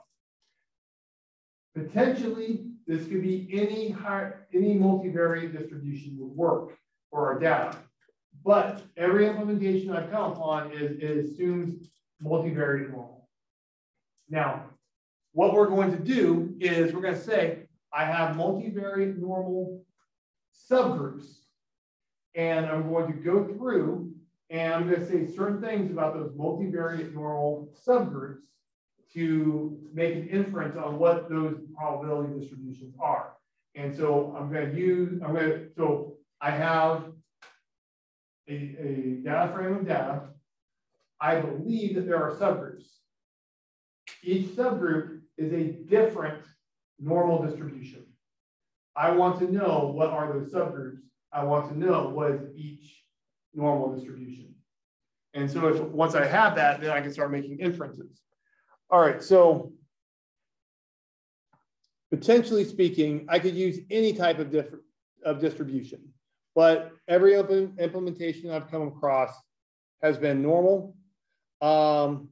Potentially, this could be any multivariate distribution would work for our data. But every implementation I've come upon it assumes multivariate normal. Now, what we're going to do is we're going to say, I have multivariate normal subgroups, and I'm going to go through and I'm going to say certain things about those multivariate normal subgroups to make an inference on what those probability distributions are. And so so I have a data frame of data. I believe that there are subgroups. Each subgroup is a different normal distribution. I want to know what are those subgroups. I want to know what is each normal distribution. And so once I have that, then I can start making inferences. All right, so potentially speaking, I could use any type of distribution, but every implementation I've come across has been normal. So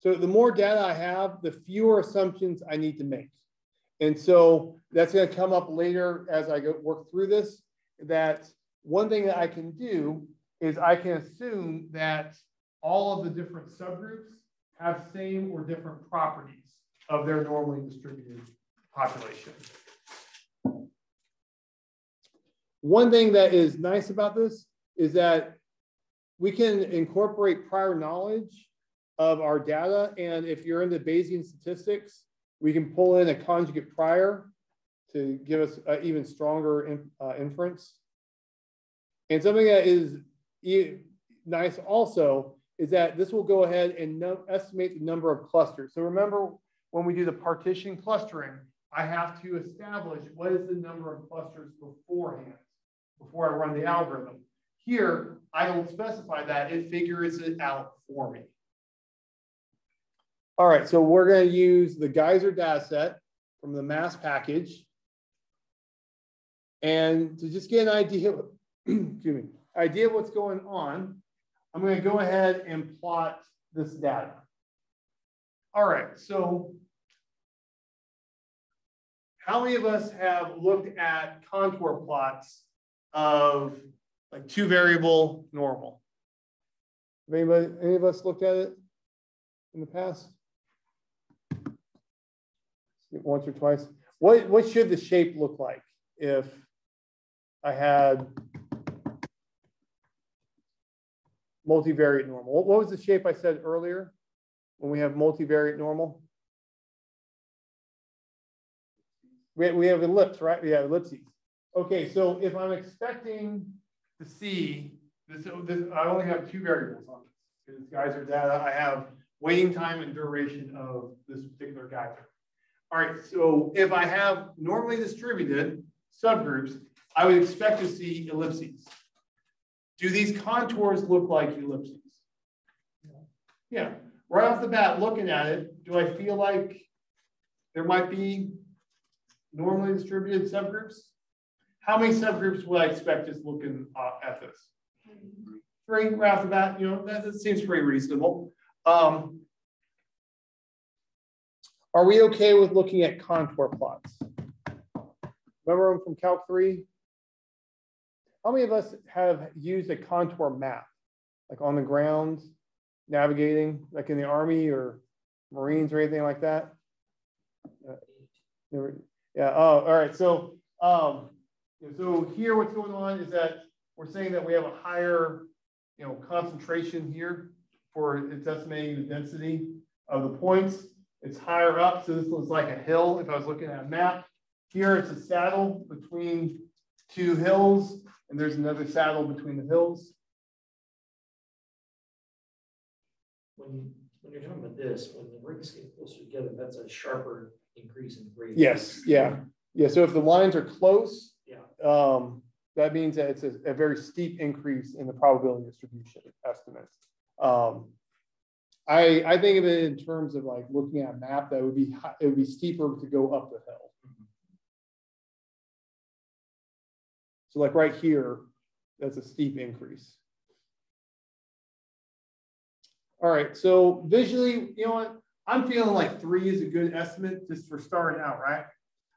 the more data I have, the fewer assumptions I need to make. And so that's going to come up later as I work through this, that one thing that I can do is I can assume that all of the different subgroups have same or different properties of their normally distributed population. One thing that is nice about this is that we can incorporate prior knowledge of our data. And if you're into Bayesian statistics, we can pull in a conjugate prior to give us an even stronger inference. And something that is nice also is that this will go ahead and estimate the number of clusters. So remember, when we do the partition clustering, I have to establish what is the number of clusters beforehand, before I run the algorithm. Here, I don't specify that, it figures it out for me. All right, so we're going to use the Geyser data set from the mass package. And to just get an idea, excuse me, idea of what's going on, I'm going to go ahead and plot this data. All right, so how many of us have looked at contour plots of like two variable normal? Have any of us looked at it in the past? Once or twice. What should the shape look like if I had multivariate normal? What was the shape I said earlier when we have multivariate normal? We have ellipse, right? We have ellipses. Okay, so if I'm expecting to see this, I only have two variables on this. This geyser data, I have waiting time and duration of this particular geyser. All right, so if I have normally distributed subgroups, I would expect to see ellipses. Do these contours look like ellipses? Yeah, right off the bat, looking at it, do I feel like there might be normally distributed subgroups? How many subgroups would I expect just looking at this? Three right off the bat, that seems pretty reasonable. Are we okay with looking at contour plots? Remember them from Calc 3? How many of us have used a contour map, like on the ground, navigating, like in the Army or Marines or anything like that? Yeah. Oh, all right. So, so here, what's going on is that we're saying that we have a higher, concentration here for it's estimating the density of the points. It's higher up, so this looks like a hill. If I was looking at a map, here it's a saddle between two hills, and there's another saddle between the hills.
when you're talking about this, when the rings get closer together, that's a sharper increase in grade.
Yes, yeah. Yeah, so if the lines are close,
Yeah.
that means that it's a very steep increase in the probability distribution estimates. I think of it in terms of like looking at a map, that it would be steeper to go up the hill. So like right here, that's a steep increase. All right, so visually, you know what? I'm feeling like 3 is a good estimate just for starting out, right?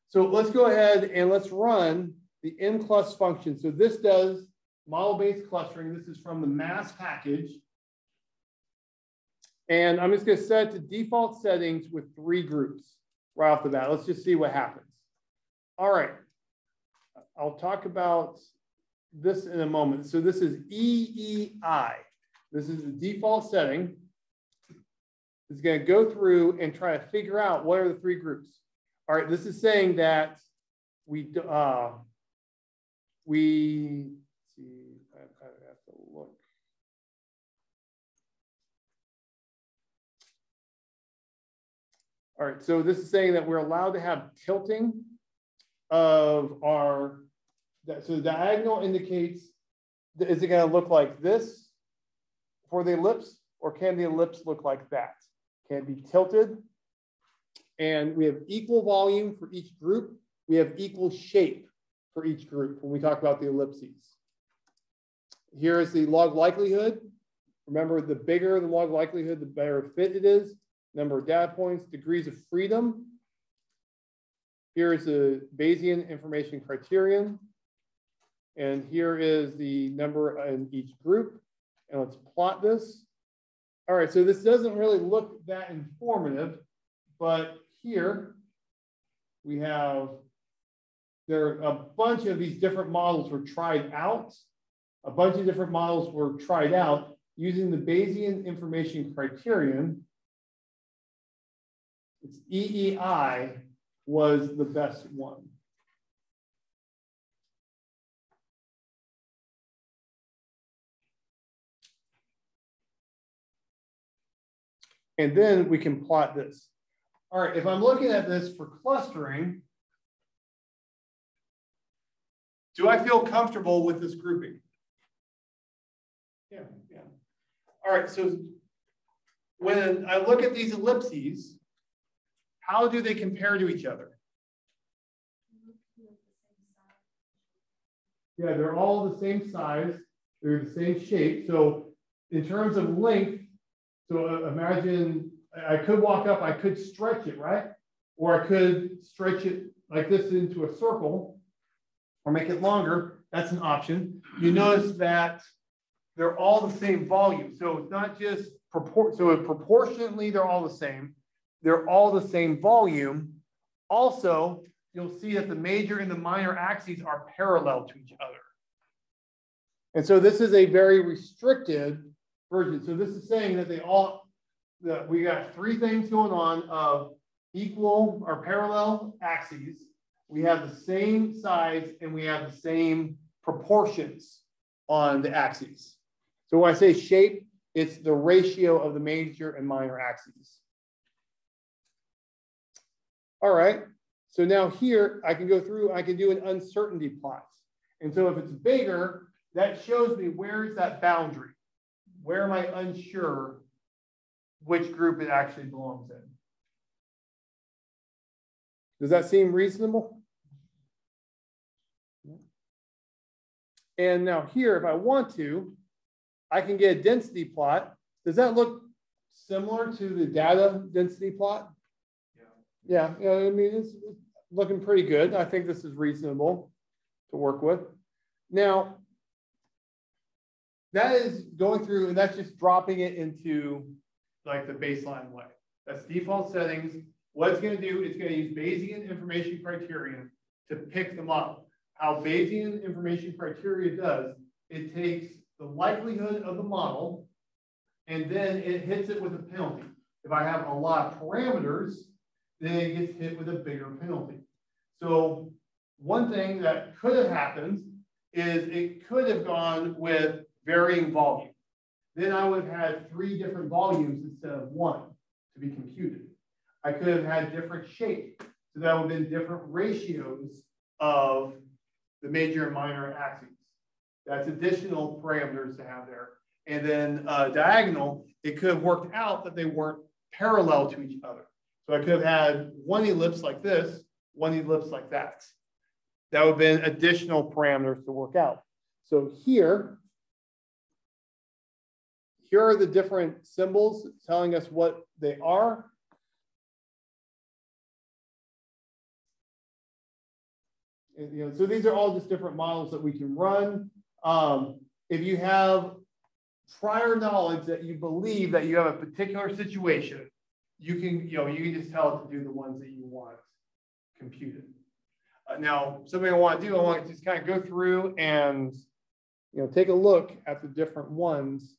So let's go ahead and let's run the mclust function. So this does model-based clustering. This is from the mass package. And I'm just going to set it to default settings with 3 groups right off the bat. Let's just see what happens. All right. I'll talk about this in a moment. So this is EEI. This is the default setting. It's going to go through and try to figure out what are the 3 groups. All right, this is saying that we see, I have to look. All right, so this is saying that we're allowed to have tilting of our, so the diagonal indicates, is it going to look like this for the ellipse, or can the ellipse look like that? Can it be tilted? And we have equal volume for each group. We have equal shape for each group when we talk about the ellipses. Here is the log likelihood. Remember, the bigger the log likelihood, the better fit it is. Number of data points, degrees of freedom. Here is the Bayesian information criterion. And here is the number in each group. And let's plot this. All right, so this doesn't really look that informative, but here we have, there are a bunch of these different models were tried out. A bunch of different models were tried out using the Bayesian information criterion. It's EEI was the best one. And then we can plot this. All right, if I'm looking at this for clustering, do I feel comfortable with this grouping? Yeah. All right, so when I look at these ellipses, how do they compare to each other? Yeah, they're all the same size. They're the same shape. So in terms of length, so imagine I could walk up, I could stretch it, right? Or I could stretch it like this into a circle or make it longer. That's an option. You notice that they're all the same volume. So it's not just proportionately, they're all the same. They're all the same volume. Also, you'll see that the major and the minor axes are parallel to each other. And so this is a very restricted version. So this is saying that that we got 3 things going on of equal or parallel axes. We have the same size and we have the same proportions on the axes. So when I say shape, it's the ratio of the major and minor axes. All right, so now here I can go through, I can do an uncertainty plot. And so if it's bigger, that shows me where is that boundary? Where am I unsure which group it actually belongs in? Does that seem reasonable? And now here, if I want to, I can get a density plot. Does that look similar to the data density plot? Yeah, I mean, it's looking pretty good. I think this is reasonable to work with. Now, that is going through, and that's just dropping it into like the baseline way. That's default settings. What it's going to do is going to use Bayesian information criterion to pick the model. How Bayesian information criteria does, it takes the likelihood of the model, and then it hits it with a penalty. If I have a lot of parameters, then it gets hit with a bigger penalty. So one thing that could have happened is it could have gone with varying volume. then I would have had 3 different volumes instead of 1 to be computed. I could have had different shapes. So that would have been different ratios of the major and minor axes. That's additional parameters to have there. And then diagonal, it could have worked out that they weren't parallel to each other. So I could have had 1 ellipse like this, 1 ellipse like that. That would have been additional parameters to work out. So here are the different symbols telling us what they are. And, so these are all just different models that we can run. If you have prior knowledge that you believe that you have a particular situation, you can just tell it to do the ones that you want computed. Now, something I want to do, I want to just kind of go through and take a look at the different ones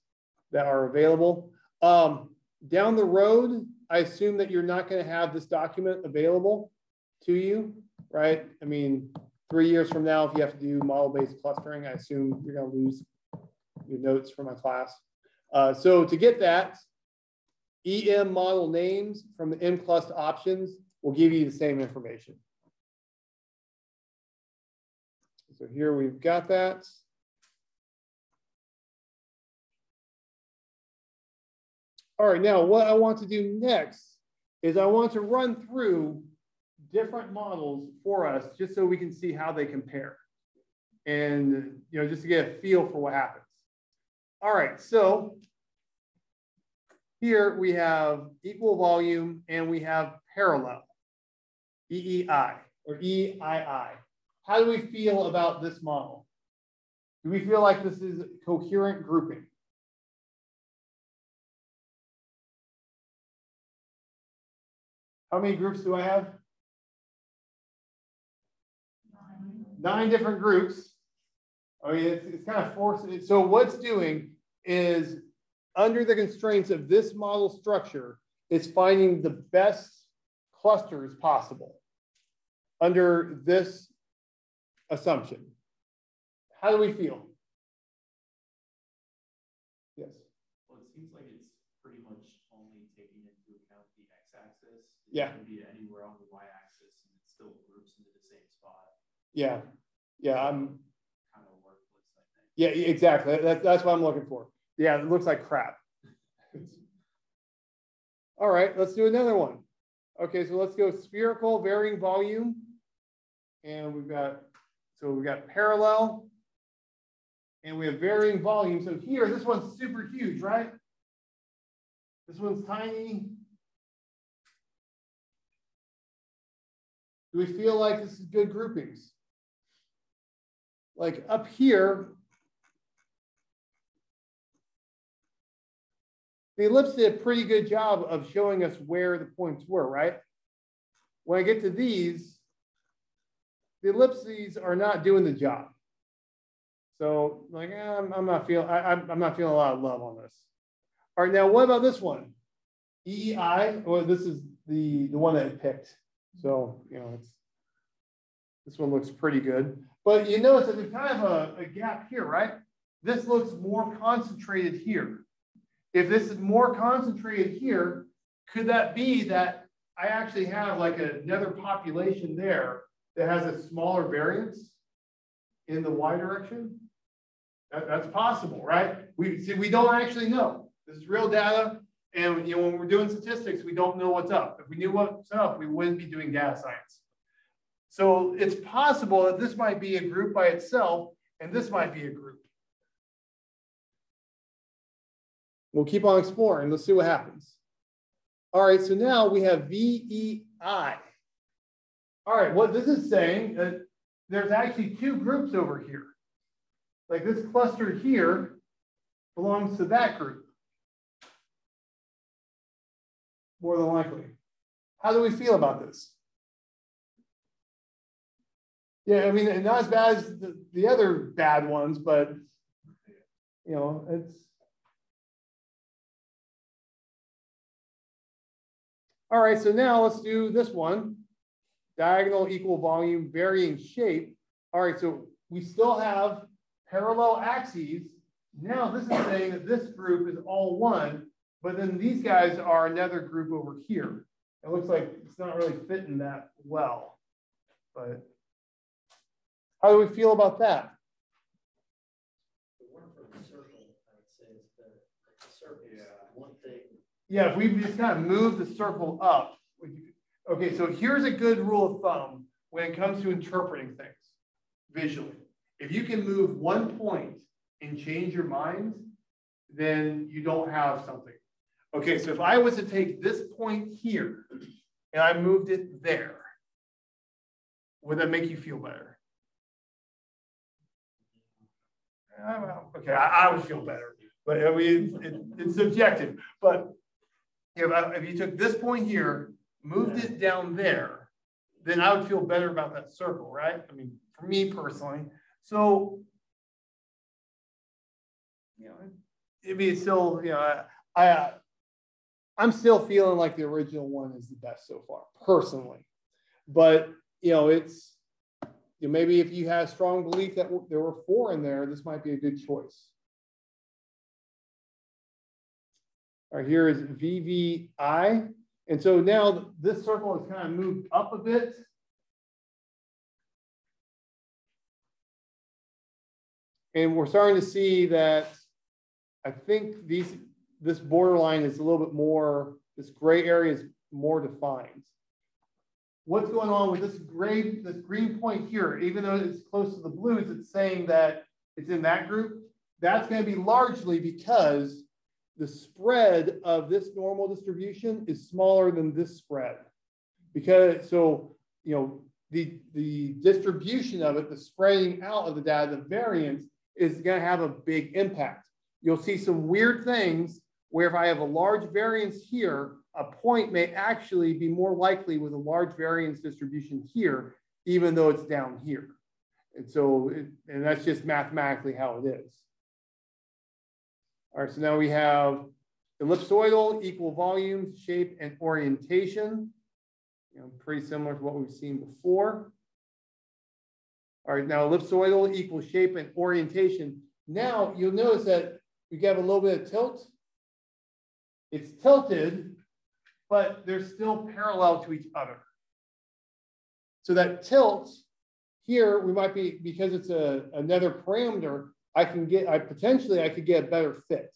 that are available. Down the road, I assume that you're not going to have this document available to you, right? I mean, 3 years from now, if you have to do model-based clustering, I assume you're going to lose your notes from my class. So to get that, EM model names from the mclust options will give you the same information. So here we've got that. All right, now what I want to do next is I want to run through different models for us just so we can see how they compare. And just to get a feel for what happens. All right, so here we have equal volume and we have parallel, EEI or EII. How do we feel about this model? Do we feel like this is coherent grouping? How many groups do I have? 9 different groups. I mean, it's kind of forced. So what's doing is, under the constraints of this model structure, it's finding the best clusters possible under this assumption. How do we feel? Yes.
Well, it seems like it's pretty much only taking into account the x-axis.
Yeah.
It can be anywhere on the y-axis, and it still groups into the same spot.
Yeah. Yeah. I'm
kind of worthless, I think.
Yeah, exactly. That's what I'm looking for. Yeah, it looks like crap. All right, let's do another one. Okay, so let's go spherical varying volume. And we've got parallel. And we have varying volume. So here, this one's super huge, right? This one's tiny. Do we feel like this is good groupings? Like up here, the ellipse did a pretty good job of showing us where the points were, right? When I get to these, the ellipses are not doing the job. So like, I'm not feeling a lot of love on this. All right, now what about this one? EEI, well, this is the one that I picked. So, this one looks pretty good. But you notice that there's kind of a gap here, right? This looks more concentrated here. If this is more concentrated here, could that be that I actually have like another population there that has a smaller variance in the y direction? That's possible, right? We don't actually know. This is real data. And when we're doing statistics, we don't know what's up. If we knew what's up, we wouldn't be doing data science. So it's possible that this might be a group by itself, and this might be a group. We'll keep on exploring. Let's see what happens. All right, so now we have VEI. All right, what this is saying, there's actually 2 groups over here. Like this cluster here belongs to that group. More than likely. How do we feel about this? Yeah, I mean, not as bad as the other bad ones, but it's. All right, so now let's do this one. Diagonal equal volume, varying shape. All right, so we still have parallel axes, Now this is saying that this group is all one, but then these guys are another group over here. It looks like it's not really fitting that well, but how do we feel about that?
The one for the circle, I would say, is better. The circle is one thing.
Yeah, if we just kind of move the circle up. Okay, so here's a good rule of thumb when it comes to interpreting things visually. If you can move one point and change your mind, then you don't have something. Okay, so if I was to take this point here and I moved it there, would that make you feel better? Okay, I would feel better, but I mean, it's subjective. But if you took this point here, moved it down there, then I would feel better about that circle, right? I mean, for me personally. So, you know, it'd be still, you know, I'm still feeling like the original one is the best so far, personally. But, you know, it's, you know, maybe if you have strong belief that there were 4 in there, this might be a good choice. All right, here is VVI. And so now this circle has kind of moved up a bit. And we're starting to see that I think this borderline is a little bit more, this gray area is more defined. What's going on with this green point here, even though it's close to the blues, it's saying that it's in that group. That's going to be largely because the spread of this normal distribution is smaller than this spread. Because, so, you know, the distribution of it, the spreading out of the data, the variance is going to have a big impact. You'll see some weird things where if I have a large variance here, a point may actually be more likely with a large variance distribution here, even though it's down here. And so, and that's just mathematically how it is. All right, so now we have ellipsoidal, equal volume, shape, and orientation. You know, pretty similar to what we've seen before. All right, now ellipsoidal, equal shape, and orientation. Now you'll notice that we have a little bit of tilt. It's tilted, but they're still parallel to each other. So that tilt here, we might be, because it's another parameter, I could get a better fit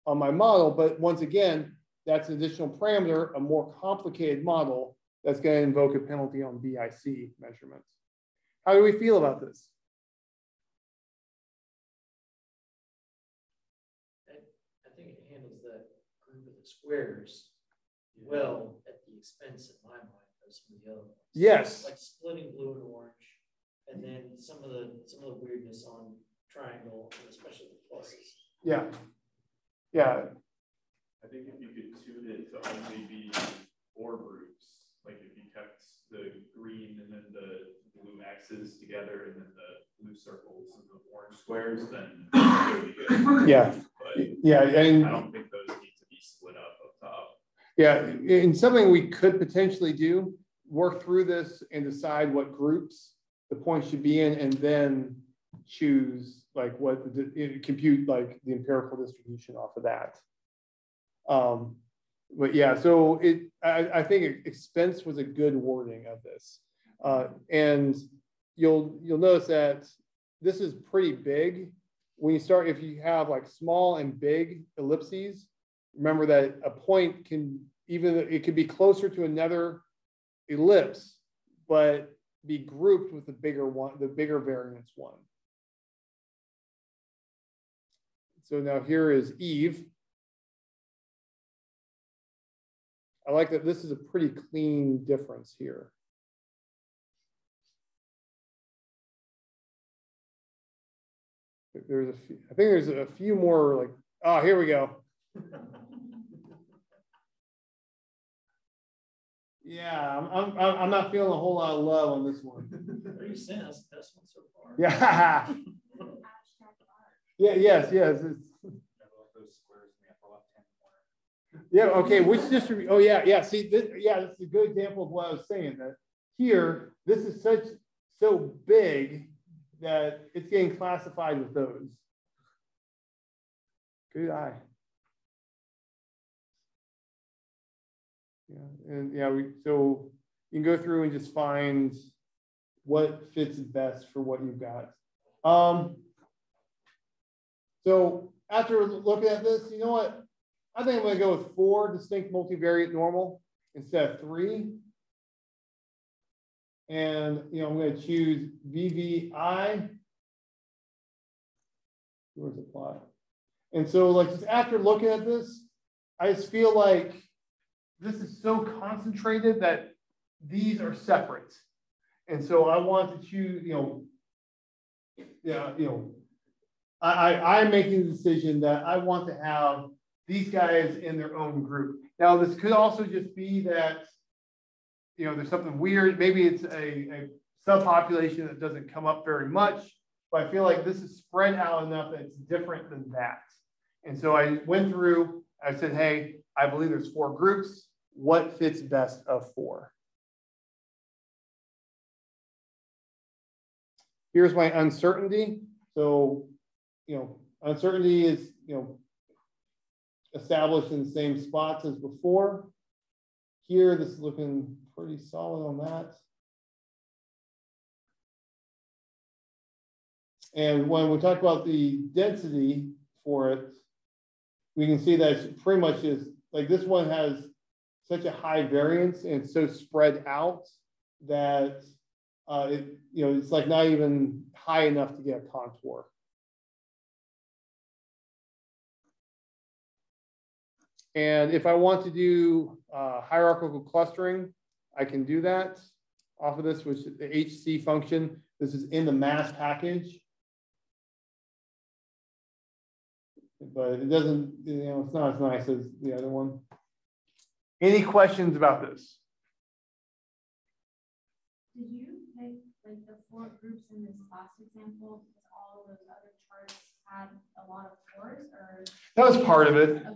on my model. But once again, that's an additional parameter, a more complicated model that's going to invoke a penalty on BIC measurements. How do we feel about this?
I think it handles that group of the squares well at the expense, in my mind, of some of the other ones.
Yes.
Like splitting blue and orange, and then some of the weirdness on triangle, and especially the pluses.
Yeah. Yeah.
I think if you could tune it to only be 4 groups, like if you kept the green and then the blue X's together and then the blue circles and the orange squares, then it would be good.
Yeah.
But
yeah, and
I don't think those need to be split up top.
Yeah, and something we could potentially do, work through this and decide what groups the points should be in, and then choose like what compute like the empirical distribution off of that. But yeah, so I think expense was a good wording of this, and you'll notice that this is pretty big. When you start, if you have like small and big ellipses, remember that a point can it could be closer to another ellipse, but be grouped with the bigger one, the bigger variance one. So now here is Eve. I like that this is a pretty clean difference here. There's a few, I think there's a few more like, oh, here we go. Yeah, I'm not feeling a whole lot of love on this one.
What are you saying? That's the best one so far.
Yeah. Yeah, yes. Yeah, okay, which distribution? Oh, yeah. See, this is a good example of what I was saying, that here, this is so big that it's getting classified with those. Good eye. Yeah, and yeah, so you can go through and just find what fits best for what you've got. So after looking at this, you know what? I think I'm going to go with 4 distinct multivariate normal instead of 3. And I'm going to choose VVI. Where's the plot? And so, like, just after looking at this, I just feel like this is so concentrated that these are separate. And so I want to choose, I'm making the decision that I want to have these guys in their own group. Now, this could also just be that, there's something weird. Maybe it's a subpopulation that doesn't come up very much, but I feel like this is spread out enough that it's different than that. And so I went through, I said, hey, I believe there's 4 groups. What fits best of 4? Here's my uncertainty. So, uncertainty is, established in the same spots as before. Here, this is looking pretty solid on that. And when we talk about the density for it, we can see that it's pretty much just like this one has such a high variance and it's so spread out that it's like not even high enough to get a contour. And if I want to do hierarchical clustering, I can do that off of this, which is the HC function. This is in the mass package. But it doesn't, it's not as nice as the other one. Any questions about this?
Did you pick like the 4 groups in this last example because all of those other charts had a lot of 4s, or?
That was part of it. Okay.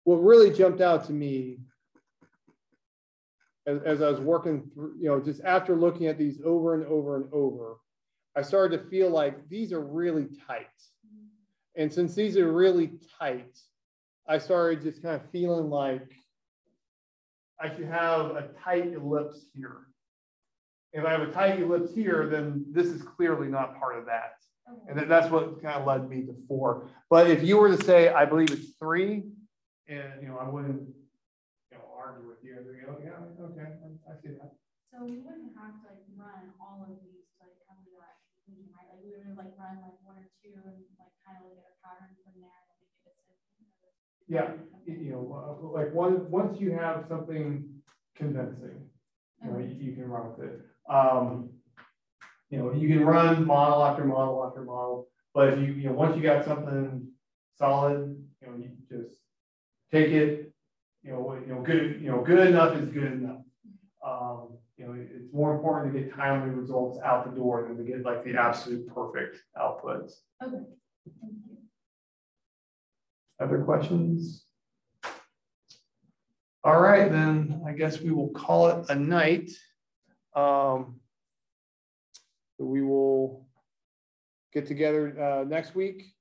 What really jumped out to me as I was working through, just after looking at these over and over and over, I started to feel like these are really tight. And since these are really tight, I started just kind of feeling like I should have a tight ellipse here. If I have a tight ellipse here, then this is clearly not part of that. And that's what kind of led me to 4. But if you were to say, I believe it's 3, and I wouldn't argue with you. Yeah, okay, I see that.
So we wouldn't have to run all of these to come to that conclusion, right? Like we would run 1 or 2 and kind of look at a pattern from there and make a decision.
Yeah, once you have something convincing, you can run with it. You can run model after model after model, but if you once you got something solid, you just take it. Good enough is good enough. It's more important to get timely results out the door than to get like the absolute perfect outputs.
Okay. Thank you.
Other questions? All right, then I guess we will call it a night. We will get together next week